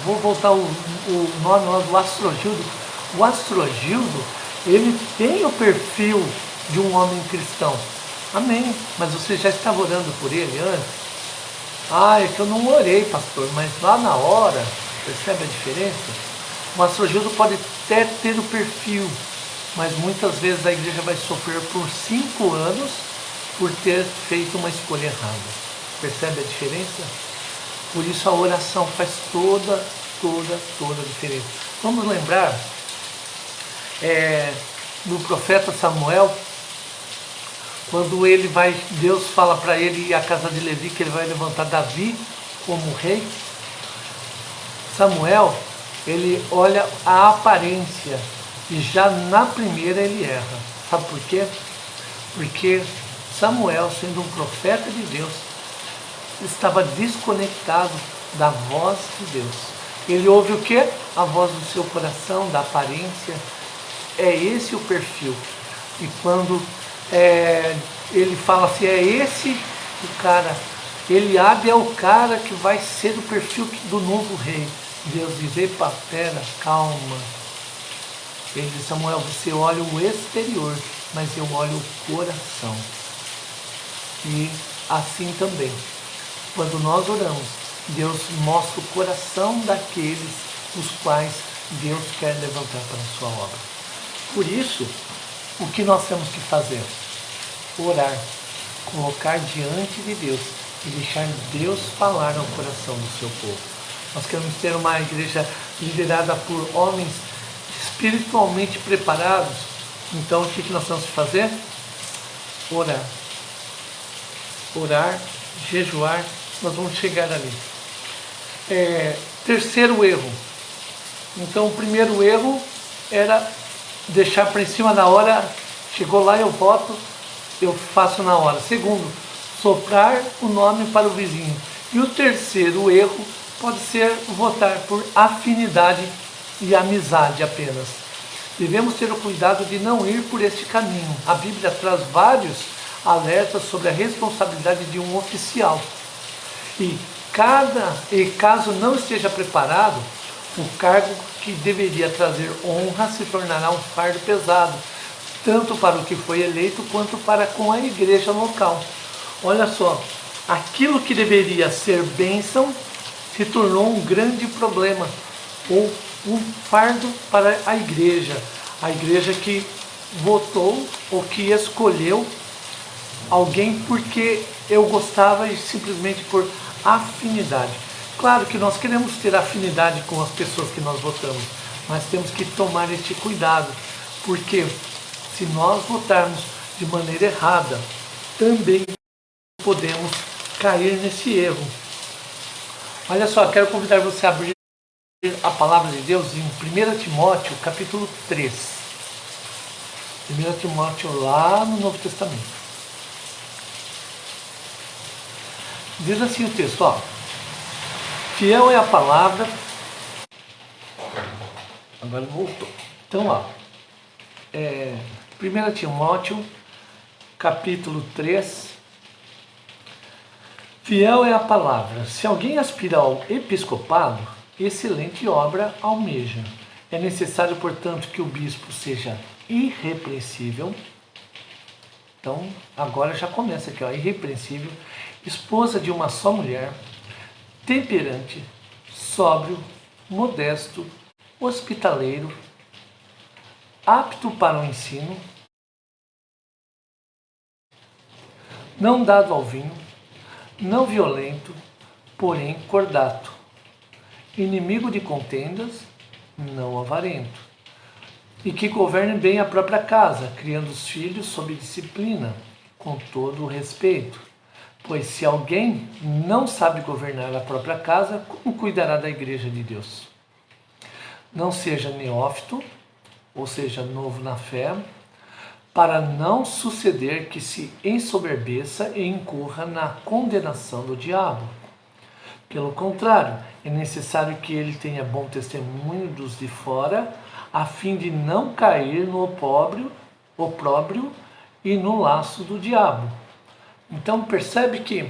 vou voltar o nome lá do Astrogildo. O Astrogildo, Ele tem o perfil de um homem cristão. Amém. Mas você já estava orando por ele antes? Ah, é que eu não orei, pastor, mas lá na hora, percebe a diferença? O astrogildo pode até ter o perfil, mas muitas vezes a igreja vai sofrer por 5 anos por ter feito uma escolha errada. Percebe a diferença? Por isso a oração faz toda a diferença. Vamos lembrar do profeta Samuel, quando Deus fala para ele e a casa de Levi que ele vai levantar Davi como rei. Samuel, ele olha a aparência e já na primeira ele erra. Sabe por quê? Porque Samuel, sendo um profeta de Deus, estava desconectado da voz de Deus. Ele ouve o quê? A voz do seu coração, da aparência. É esse o perfil. E quando ele fala assim, é esse o cara, Eliabe é o cara que vai ser o perfil do novo rei. Deus diz, epa, pera, calma. Ele diz, Samuel, você olha o exterior, mas eu olho o coração. E assim também, quando nós oramos, Deus mostra o coração daqueles os quais Deus quer levantar para a sua obra. Por isso, o que nós temos que fazer? Orar, colocar diante de Deus e deixar Deus falar ao coração do seu povo. Nós queremos ter uma igreja liderada por homens espiritualmente preparados. Então, o que nós temos que fazer? Orar. Orar, jejuar, nós vamos chegar ali. Terceiro erro. Então, o primeiro erro era deixar para em cima da hora. Chegou lá, eu voto, eu faço na hora. Segundo, soprar o nome para o vizinho. E o terceiro erro pode ser votar por afinidade e amizade apenas. Devemos ter o cuidado de não ir por este caminho. A Bíblia traz vários alertas sobre a responsabilidade de um oficial. E caso não esteja preparado, o cargo que deveria trazer honra se tornará um fardo pesado, tanto para o que foi eleito quanto para com a igreja local. Olha só, aquilo que deveria ser bênção se tornou um grande problema, ou um fardo para a igreja que votou ou que escolheu alguém porque eu gostava e simplesmente por afinidade. Claro que nós queremos ter afinidade com as pessoas que nós votamos, mas temos que tomar este cuidado, porque se nós votarmos de maneira errada, também podemos cair nesse erro. Olha só, quero convidar você a abrir a palavra de Deus em 1 Timóteo, capítulo 3. 1 Timóteo, lá no Novo Testamento. Diz assim o texto, ó. Fiel é a palavra. Agora voltou. Então, ó. 1 Timóteo, capítulo 3. Fiel é a palavra. Se alguém aspira ao episcopado, excelente obra almeja. É necessário, portanto, que o bispo seja irrepreensível. Então, agora já começa aqui, ó, irrepreensível, esposa de uma só mulher, temperante, sóbrio, modesto, hospitaleiro, apto para o ensino, não dado ao vinho, não violento, porém cordato, inimigo de contendas, não avarento, e que governe bem a própria casa, criando os filhos sob disciplina, com todo o respeito. Pois se alguém não sabe governar a própria casa, como cuidará da igreja de Deus? Não seja neófito, ou seja, novo na fé, para não suceder que se ensoberbeça e incorra na condenação do diabo. Pelo contrário, é necessário que ele tenha bom testemunho dos de fora, a fim de não cair no opróbrio e no laço do diabo. Então percebe que,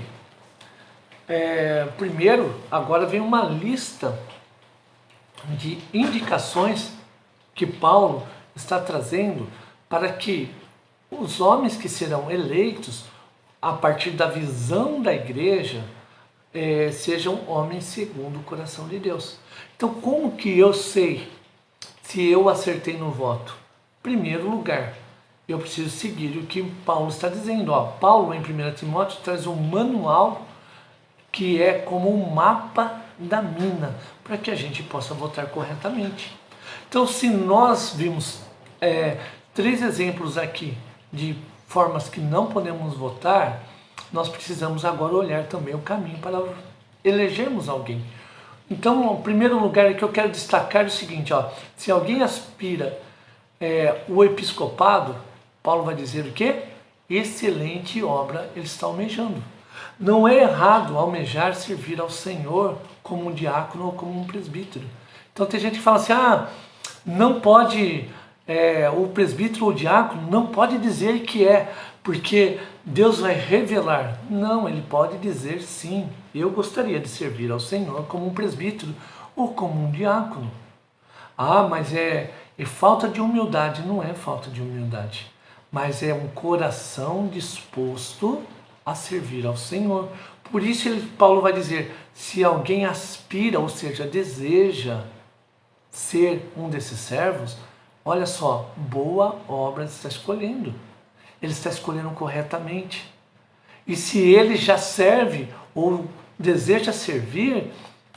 primeiro, agora vem uma lista de indicações que Paulo está trazendo para que os homens que serão eleitos, a partir da visão da igreja, sejam homens segundo o coração de Deus. Então, como que eu sei se eu acertei no voto? Primeiro lugar, eu preciso seguir o que Paulo está dizendo. Paulo, em 1 Timóteo, traz um manual que é como um mapa da mina, para que a gente possa votar corretamente. Então, se nós vimos 3 exemplos aqui de formas que não podemos votar, nós precisamos agora olhar também o caminho para elegermos alguém. Então, o primeiro lugar que eu quero destacar é o seguinte, se alguém aspira o episcopado, Paulo vai dizer o quê? Excelente obra ele está almejando. Não é errado almejar servir ao Senhor como um diácono ou como um presbítero. Então tem gente que fala assim, não pode, o presbítero ou o diácono não pode dizer que porque Deus vai revelar. Não, ele pode dizer sim, eu gostaria de servir ao Senhor como um presbítero ou como um diácono. Mas é falta de humildade. Não é falta de humildade, mas é um coração disposto a servir ao Senhor. Por isso Paulo vai dizer, se alguém aspira, ou seja, deseja ser um desses servos, olha só, boa obra ele está escolhendo. Ele está escolhendo corretamente. E se ele já serve ou deseja servir,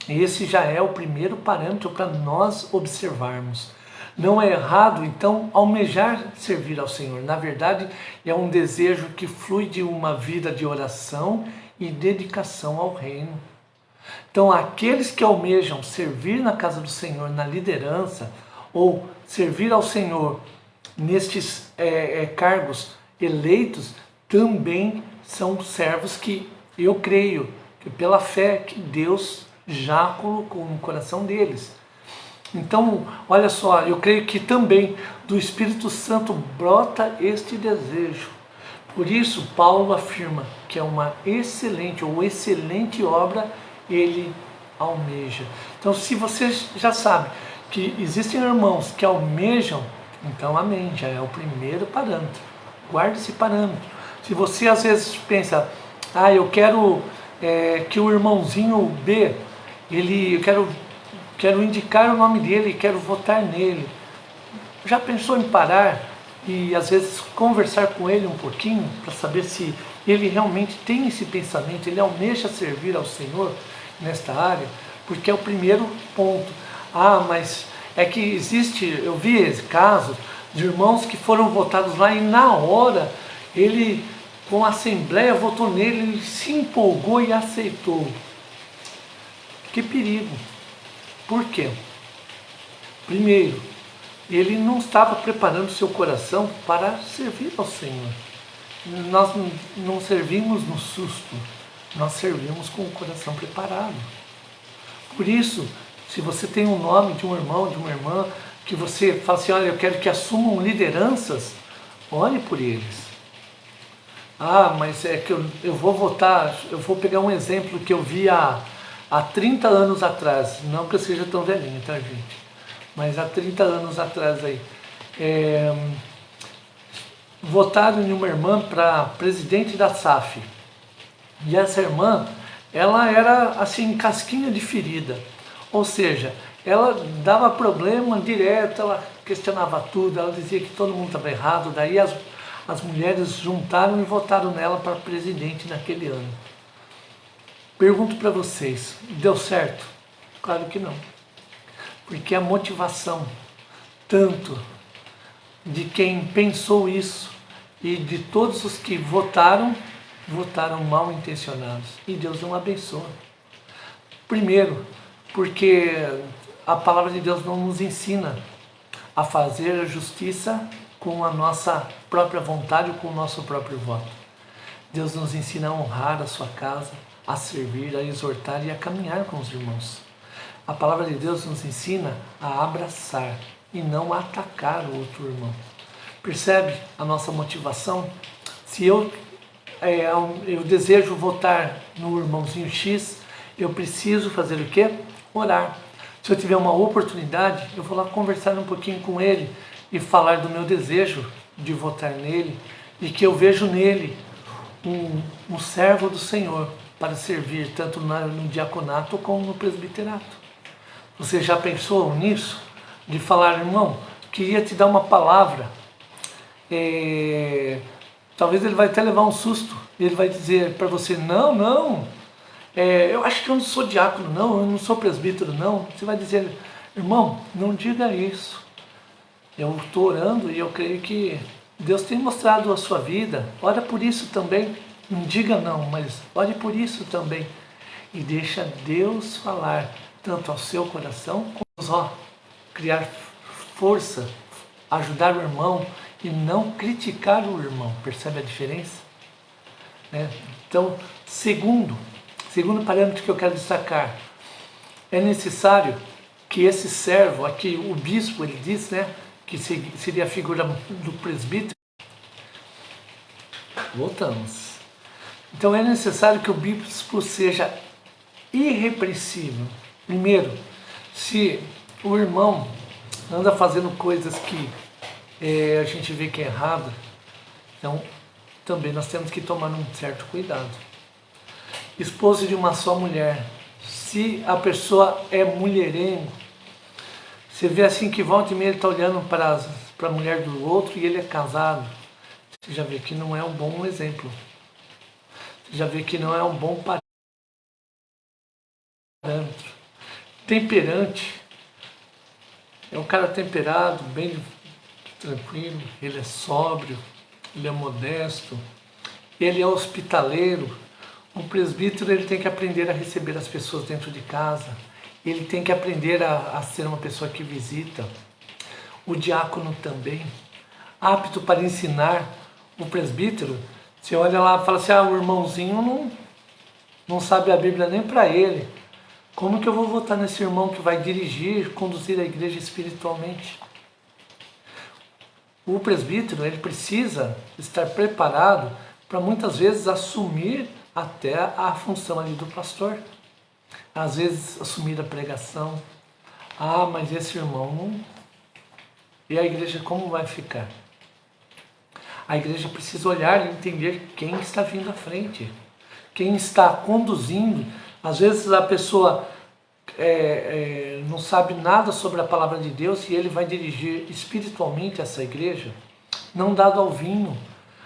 esse já é o primeiro parâmetro para nós observarmos. Não é errado, então, almejar servir ao Senhor. Na verdade, é um desejo que flui de uma vida de oração e dedicação ao reino. Então, aqueles que almejam servir na casa do Senhor, na liderança, ou servir ao Senhor nestes cargos eleitos, também são servos que eu creio, que pela fé que Deus já colocou no coração deles. Então, olha só, eu creio que também do Espírito Santo brota este desejo. Por isso, Paulo afirma que é uma excelente obra ele almeja. Então, se você já sabe que existem irmãos que almejam, então amém, já é o primeiro parâmetro. Guarde esse parâmetro. Se você às vezes pensa, eu quero que o irmãozinho B, eu quero indicar o nome dele, quero votar nele. Já pensou em parar e às vezes conversar com ele um pouquinho para saber se ele realmente tem esse pensamento, ele almeja servir ao Senhor nesta área? Porque é o primeiro ponto. Mas é que eu vi esse caso de irmãos que foram votados lá e na hora ele, com a assembleia, votou nele, ele se empolgou e aceitou. Que perigo! Por quê? Primeiro, ele não estava preparando seu coração para servir ao Senhor. Nós não servimos no susto, nós servimos com o coração preparado. Por isso, se você tem um nome de um irmão, de uma irmã, que você fala assim, olha, eu quero que assumam lideranças, olhe por eles. Mas é que eu vou votar, eu vou pegar um exemplo que eu vi há 30 anos atrás, não que eu seja tão velhinho, tá, gente? Mas há 30 anos atrás aí, votaram em uma irmã para presidente da SAF. E essa irmã, ela era assim, casquinha de ferida. Ou seja, ela dava problema direto, ela questionava tudo, ela dizia que todo mundo estava errado. Daí as mulheres juntaram e votaram nela para presidente naquele ano. Pergunto para vocês, deu certo? Claro que não. Porque a motivação, tanto de quem pensou isso e de todos os que votaram mal intencionados. E Deus não abençoa. Primeiro, porque a palavra de Deus não nos ensina a fazer a justiça com a nossa própria vontade ou com o nosso próprio voto. Deus nos ensina a honrar a sua casa, a servir, a exortar e a caminhar com os irmãos. A palavra de Deus nos ensina a abraçar e não a atacar o outro irmão. Percebe a nossa motivação? Se eu desejo votar no irmãozinho X, eu preciso fazer o quê? Orar. Se eu tiver uma oportunidade, eu vou lá conversar um pouquinho com ele e falar do meu desejo de votar nele e que eu vejo nele um servo do Senhor para servir tanto no diaconato como no presbiterato. Você já pensou nisso? De falar, irmão, queria te dar uma palavra. Talvez ele vai até levar um susto. Ele vai dizer para você, não, eu acho que eu não sou diácono, não, eu não sou presbítero, não. Você vai dizer, irmão, não diga isso. Eu estou orando e eu creio que Deus tem mostrado a sua vida. Ora por isso também. Não diga não, mas ore por isso também. E deixa Deus falar tanto ao seu coração como criar força, ajudar o irmão e não criticar o irmão. Percebe a diferença? Então, segundo parâmetro que eu quero destacar, é necessário que esse servo, aqui o bispo, ele diz, que seria a figura do presbítero. Voltamos. Então é necessário que o bispo seja irrepreensível. Primeiro, se o irmão anda fazendo coisas que a gente vê que é errado, então também nós temos que tomar um certo cuidado. Esposo de uma só mulher, se a pessoa é mulherengo, você vê assim que volta e meia ele está olhando para a mulher do outro e ele é casado, você já vê que não é um bom exemplo. Você já vê que não é um bom parâmetro. Temperante. É um cara temperado, bem tranquilo, ele é sóbrio, ele é modesto, ele é hospitaleiro. O presbítero ele tem que aprender a receber as pessoas dentro de casa, ele tem que aprender a ser uma pessoa que visita. O diácono também, apto para ensinar. O presbítero, você olha lá e fala assim, o irmãozinho não sabe a Bíblia nem para ele. Como que eu vou votar nesse irmão que vai dirigir, conduzir a igreja espiritualmente? O presbítero, ele precisa estar preparado para muitas vezes assumir até a função ali do pastor. Às vezes assumir a pregação. Mas esse irmão não... E a igreja como vai ficar? A igreja precisa olhar e entender quem está vindo à frente. Quem está conduzindo. Às vezes a pessoa não sabe nada sobre a palavra de Deus e ele vai dirigir espiritualmente essa igreja, não dado ao vinho.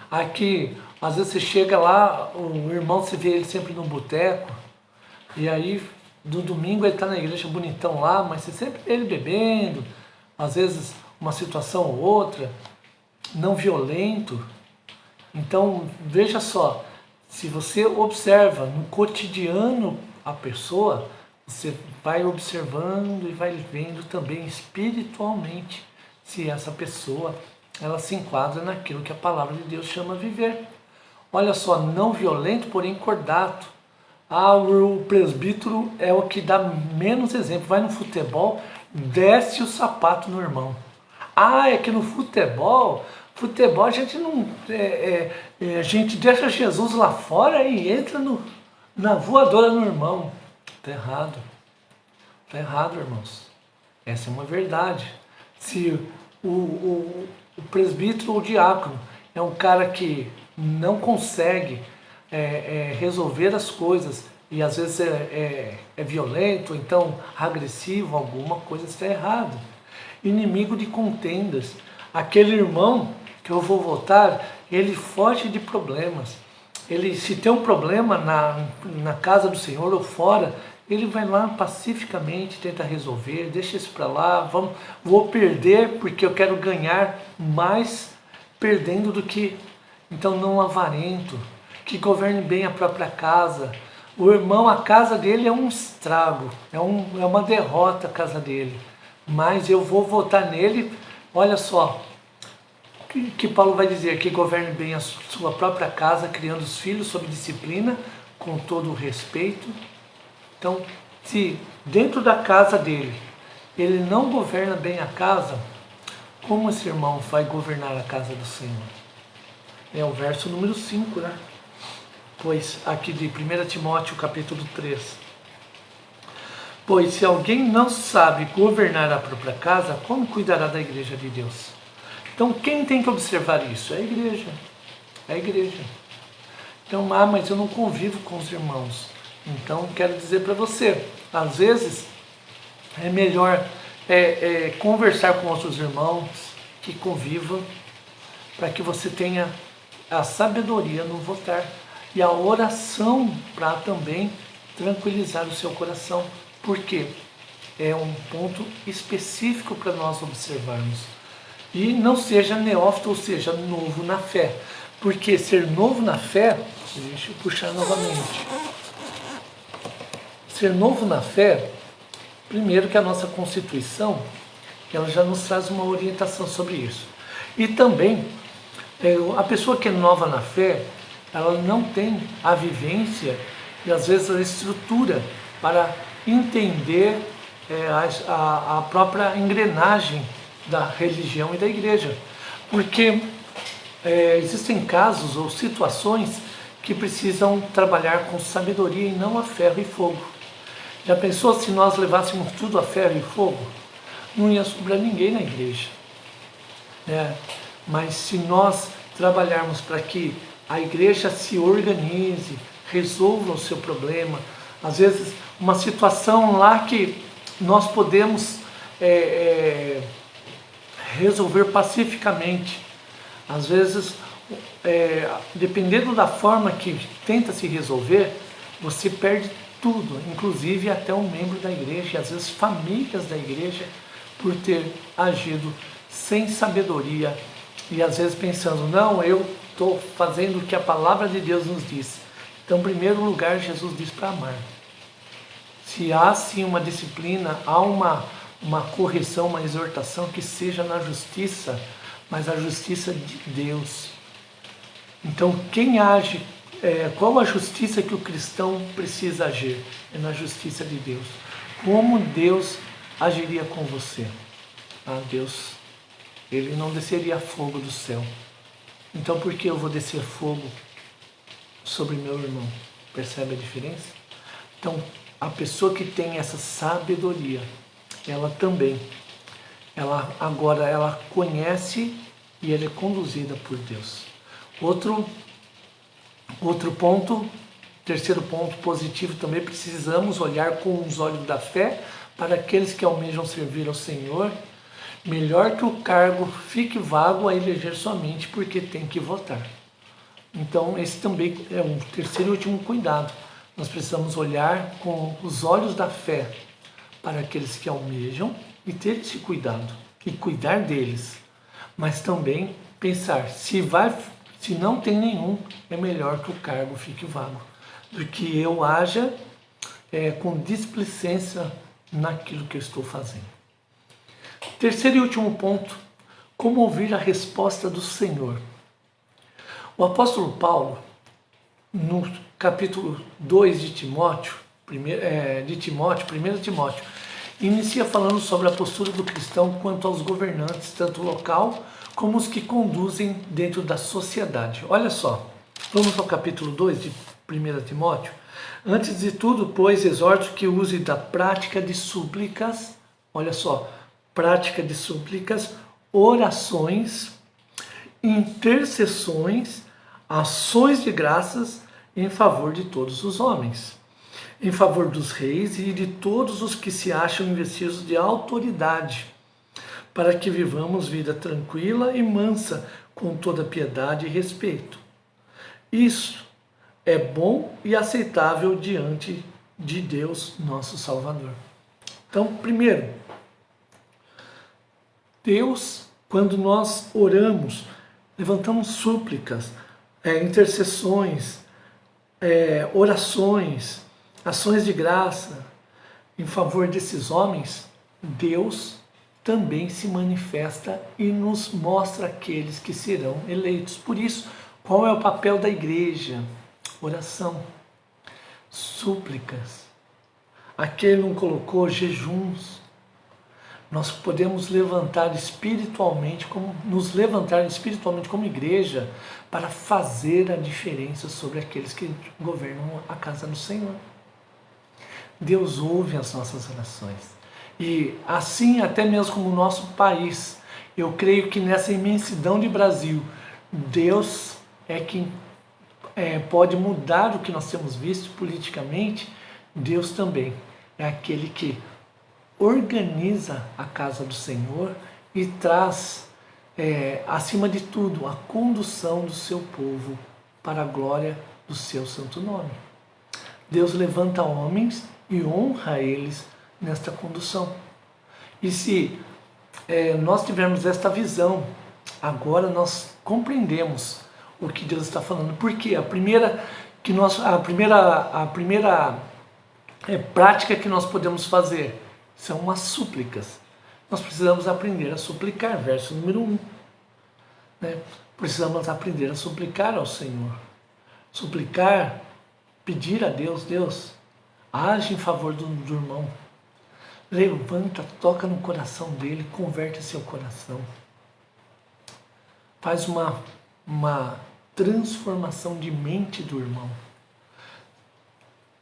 Aqui, às vezes você chega lá, o irmão, você vê ele sempre no boteco, e aí no domingo ele está na igreja bonitão lá, mas você sempre vê ele bebendo, às vezes uma situação ou outra, não violento. Então veja só, se você observa no cotidiano a pessoa, você vai observando e vai vendo também espiritualmente se essa pessoa ela se enquadra naquilo que a palavra de Deus chama viver. Olha só, não violento, porém cordato. O presbítero é o que dá menos exemplo. Vai no futebol, desce o sapato no irmão. É que no futebol a gente não... a gente deixa Jesus lá fora e entra na voadora no irmão. Está errado. Está errado, irmãos. Essa é uma verdade. Se o presbítero ou o diácono é um cara que não consegue resolver as coisas e às vezes é violento, então agressivo, alguma coisa está errada. Inimigo de contendas. Aquele irmão que eu vou votar, ele foge de problemas. Ele, se tem um problema na casa do Senhor ou fora, ele vai lá pacificamente, tenta resolver, deixa isso para lá, vou perder porque eu quero ganhar mais perdendo do que... Então não avarento, que governe bem a própria casa. O irmão, a casa dele é um estrago, é uma derrota a casa dele. Mas eu vou votar nele, olha só, que Paulo vai dizer, que governe bem a sua própria casa, criando os filhos sob disciplina, com todo o respeito. Então, se dentro da casa dele, ele não governa bem a casa, como esse irmão vai governar a casa do Senhor? É o verso número 5, né? Pois, aqui de 1 Timóteo capítulo 3. Pois se alguém não sabe governar a própria casa, como cuidará da igreja de Deus? Então, quem tem que observar isso? É a igreja. É a igreja. Então, mas eu não convivo com os irmãos. Então, quero dizer para você, às vezes, é melhor conversar com outros irmãos que convivam, para que você tenha a sabedoria no votar e a oração para também tranquilizar o seu coração. Por quê? É um ponto específico para nós observarmos. E não seja neófito, ou seja, novo na fé. Porque ser novo na fé, deixa eu puxar novamente. Ser novo na fé, primeiro que a nossa Constituição, ela já nos traz uma orientação sobre isso. E também, a pessoa que é nova na fé, ela não tem a vivência e às vezes a estrutura para entender a própria engrenagem da religião e da igreja. Porque existem casos ou situações que precisam trabalhar com sabedoria e não a ferro e fogo. Já pensou se nós levássemos tudo a ferro e fogo? Não ia sobrar ninguém na igreja. Mas se nós trabalharmos para que a igreja se organize, resolva o seu problema, às vezes uma situação lá que nós podemos resolver pacificamente. Às vezes, dependendo da forma que tenta se resolver, você perde tudo, inclusive até um membro da igreja, e às vezes famílias da igreja, por ter agido sem sabedoria e às vezes pensando, não, eu estou fazendo o que a palavra de Deus nos diz. Então, em primeiro lugar, Jesus diz para amar. Se há sim uma disciplina, há uma correção, uma exortação que seja na justiça, mas a justiça de Deus. Então, quem age, qual a justiça que o cristão precisa agir? É na justiça de Deus. Como Deus agiria com você? Deus, Ele não desceria fogo do céu. Então, por que eu vou descer fogo sobre meu irmão? Percebe a diferença? Então, a pessoa que tem essa sabedoria, ela também, ela conhece e ela é conduzida por Deus. Outro ponto, terceiro ponto positivo também, precisamos olhar com os olhos da fé para aqueles que almejam servir ao Senhor. Melhor que o cargo fique vago a eleger somente porque tem que votar. Então, esse também é um terceiro e último cuidado. Nós precisamos olhar com os olhos da fé para aqueles que almejam e ter esse cuidado e cuidar deles. Mas também pensar, se não tem nenhum, é melhor que o cargo fique vago do que eu haja com displicência naquilo que eu estou fazendo. Terceiro e último ponto, como ouvir a resposta do Senhor. O apóstolo Paulo, no capítulo 2 de Timóteo, 1 Timóteo, inicia falando sobre a postura do cristão quanto aos governantes, tanto local como os que conduzem dentro da sociedade. Olha só, vamos ao capítulo 2 de 1 Timóteo. Antes de tudo, pois, exorto que use da prática de súplicas, olha só, prática de súplicas, orações, intercessões, ações de graças em favor de todos os homens, em favor dos reis e de todos os que se acham investidos de autoridade, para que vivamos vida tranquila e mansa, com toda piedade e respeito. Isso é bom e aceitável diante de Deus, nosso Salvador. Então, primeiro, Deus, quando nós oramos, levantamos súplicas, intercessões, orações, ações de graça em favor desses homens, Deus também se manifesta e nos mostra aqueles que serão eleitos. Por isso, qual é o papel da igreja? Oração, súplicas. Aqui ele não colocou jejuns. Nós podemos nos levantar espiritualmente como igreja para fazer a diferença sobre aqueles que governam a casa do Senhor. Deus ouve as nossas orações. E assim até mesmo como o nosso país, Eu creio que nessa imensidão de Brasil, Deus é quem pode mudar o que nós temos visto politicamente. Deus também é aquele que organiza a casa do Senhor e traz, acima de tudo, a condução do seu povo para a glória do seu santo nome. Deus levanta homens e honra eles nesta condução. E se nós tivermos esta visão, agora nós compreendemos o que Deus está falando. Porque a primeira prática que nós podemos fazer são as súplicas. Nós precisamos aprender a suplicar, verso número 1. Né? Precisamos aprender a suplicar ao Senhor. Suplicar, pedir a Deus, Deus, age em favor do irmão. Levanta, toca no coração dele, converte seu coração. Faz uma transformação de mente do irmão.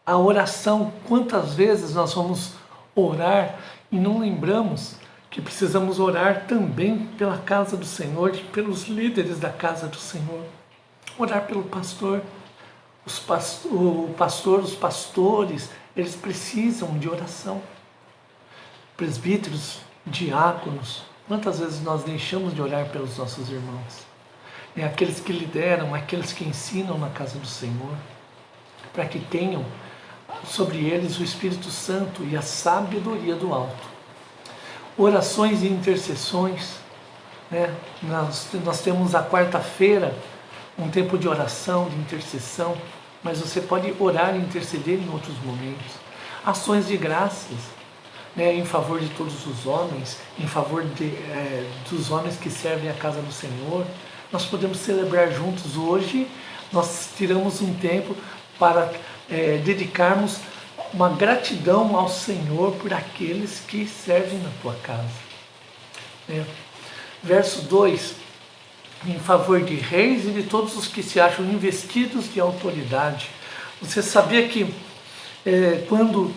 A oração, quantas vezes nós vamos orar e não lembramos que precisamos orar também pela casa do Senhor e pelos líderes da casa do Senhor. Orar pelo pastor. Os pastores, eles precisam de oração. Presbíteros, diáconos, quantas vezes nós deixamos de orar pelos nossos irmãos? Aqueles que lideram, aqueles que ensinam na casa do Senhor, para que tenham sobre eles o Espírito Santo e a sabedoria do alto. Orações e intercessões, né? Nós temos a quarta-feira, um tempo de oração, de intercessão, mas você pode orar e interceder em outros momentos. Ações de graças, né, em favor de todos os homens, em favor dos homens que servem a casa do Senhor. Nós podemos celebrar juntos hoje. Nós tiramos um tempo para dedicarmos uma gratidão ao Senhor por aqueles que servem na tua casa. Verso 2, em favor de reis e de todos os que se acham investidos de autoridade. Você sabia que quando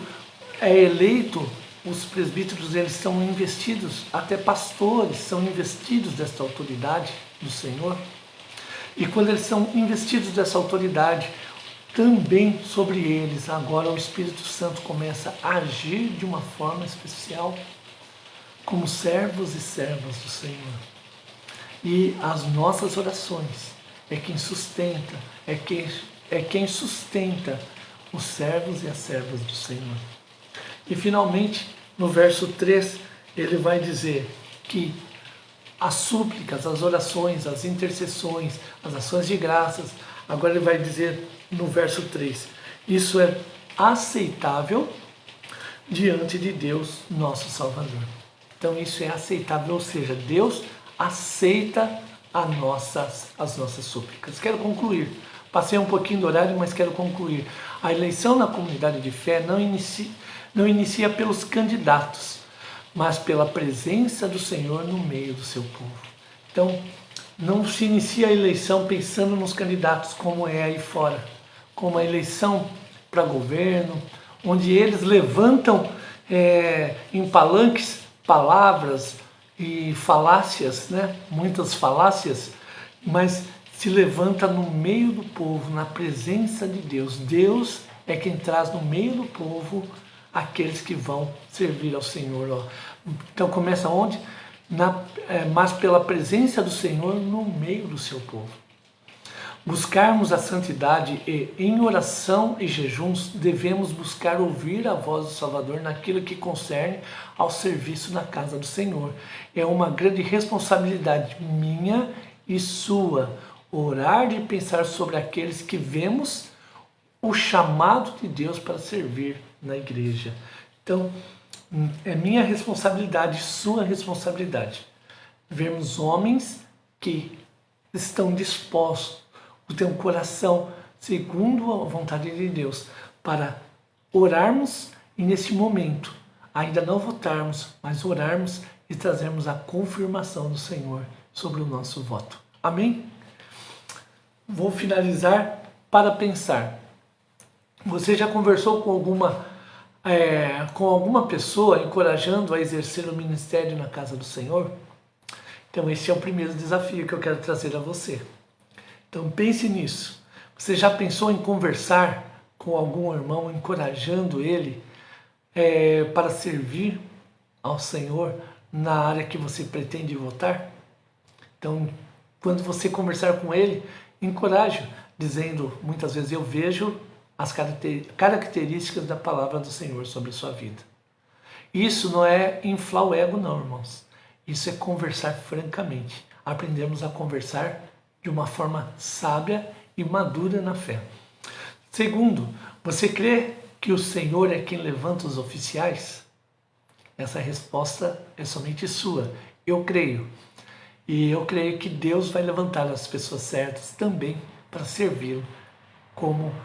é eleito, os presbíteros eles são investidos, até pastores são investidos desta autoridade do Senhor. E quando eles são investidos dessa autoridade, também sobre eles, agora o Espírito Santo começa a agir de uma forma especial, como servos e servas do Senhor. E as nossas orações é quem sustenta, quem sustenta os servos e as servas do Senhor. E finalmente, no verso 3, ele vai dizer que as súplicas, as orações, as intercessões, as ações de graças, agora ele vai dizer no verso 3, isso é aceitável diante de Deus, nosso Salvador. Então isso é aceitável, ou seja, Deus aceita as nossas súplicas. Quero concluir. Passei um pouquinho do horário, mas quero concluir. A eleição na comunidade de fé não inicia pelos candidatos, mas pela presença do Senhor no meio do seu povo. Então, não se inicia a eleição pensando nos candidatos como é aí fora, como a eleição para governo, onde eles levantam em palanques palavras e falácias, né? Muitas falácias, mas se levanta no meio do povo, na presença de Deus. Deus é quem traz no meio do povo aqueles que vão servir ao Senhor. Então começa onde? Mas pela presença do Senhor no meio do seu povo. Buscarmos a santidade e, em oração e jejuns, devemos buscar ouvir a voz do Salvador naquilo que concerne ao serviço na casa do Senhor. É uma grande responsabilidade minha e sua, orar e pensar sobre aqueles que vemos o chamado de Deus para servir na igreja. Então, é minha responsabilidade, sua responsabilidade, vermos homens que estão dispostos, o teu coração segundo a vontade de Deus, para orarmos e nesse momento ainda não votarmos, mas orarmos e trazermos a confirmação do Senhor sobre o nosso voto. Amém? Vou finalizar para pensar. Você já conversou com alguma pessoa encorajando a exercer o ministério na casa do Senhor? Então esse é o primeiro desafio que eu quero trazer a você. Então pense nisso. Você já pensou em conversar com algum irmão, encorajando ele para servir ao Senhor na área que você pretende votar? Então, quando você conversar com ele, encoraje, dizendo, muitas vezes, eu vejo as características da palavra do Senhor sobre a sua vida. Isso não é inflar o ego, não, irmãos. Isso é conversar francamente. Aprendemos a conversar de uma forma sábia e madura na fé. Segundo, você crê que o Senhor é quem levanta os oficiais? Essa resposta é somente sua. Eu creio. E eu creio que Deus vai levantar as pessoas certas também para servi-lo como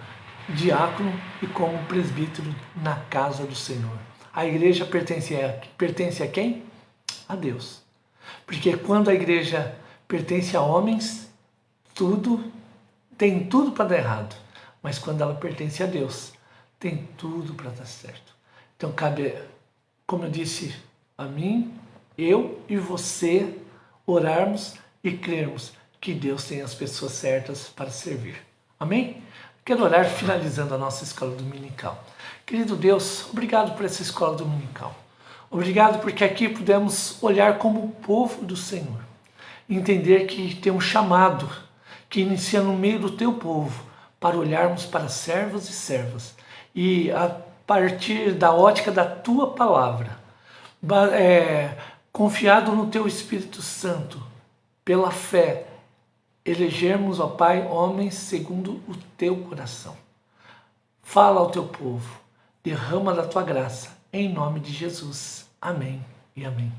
diácono e como presbítero na casa do Senhor. A igreja pertence a quem? A Deus. Porque quando a igreja pertence a homens, tem tudo para dar errado. Mas quando ela pertence a Deus, tem tudo para dar certo. Então cabe, como eu disse, a mim, eu e você orarmos e crermos que Deus tem as pessoas certas para servir. Amém? Quero orar finalizando a nossa escola dominical. Querido Deus, obrigado por essa escola dominical. Obrigado porque aqui pudemos olhar como o povo do Senhor. Entender que tem um chamado que inicia no meio do teu povo para olharmos para servos e servas. E a partir da ótica da tua palavra, confiado no teu Espírito Santo, pela fé, elegermos, ó Pai, homens segundo o teu coração. Fala ao teu povo, derrama da tua graça, em nome de Jesus. Amém e amém.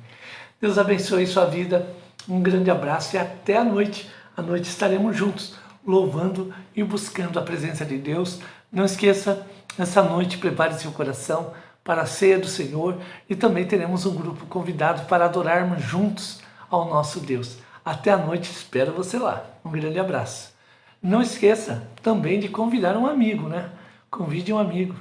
Deus abençoe sua vida, um grande abraço e até a noite. À noite estaremos juntos, louvando e buscando a presença de Deus. Não esqueça, nessa noite prepare seu coração para a ceia do Senhor e também teremos um grupo convidado para adorarmos juntos ao nosso Deus. Até a noite, espero você lá. Um grande abraço. Não esqueça também de convidar um amigo, né? Convide um amigo.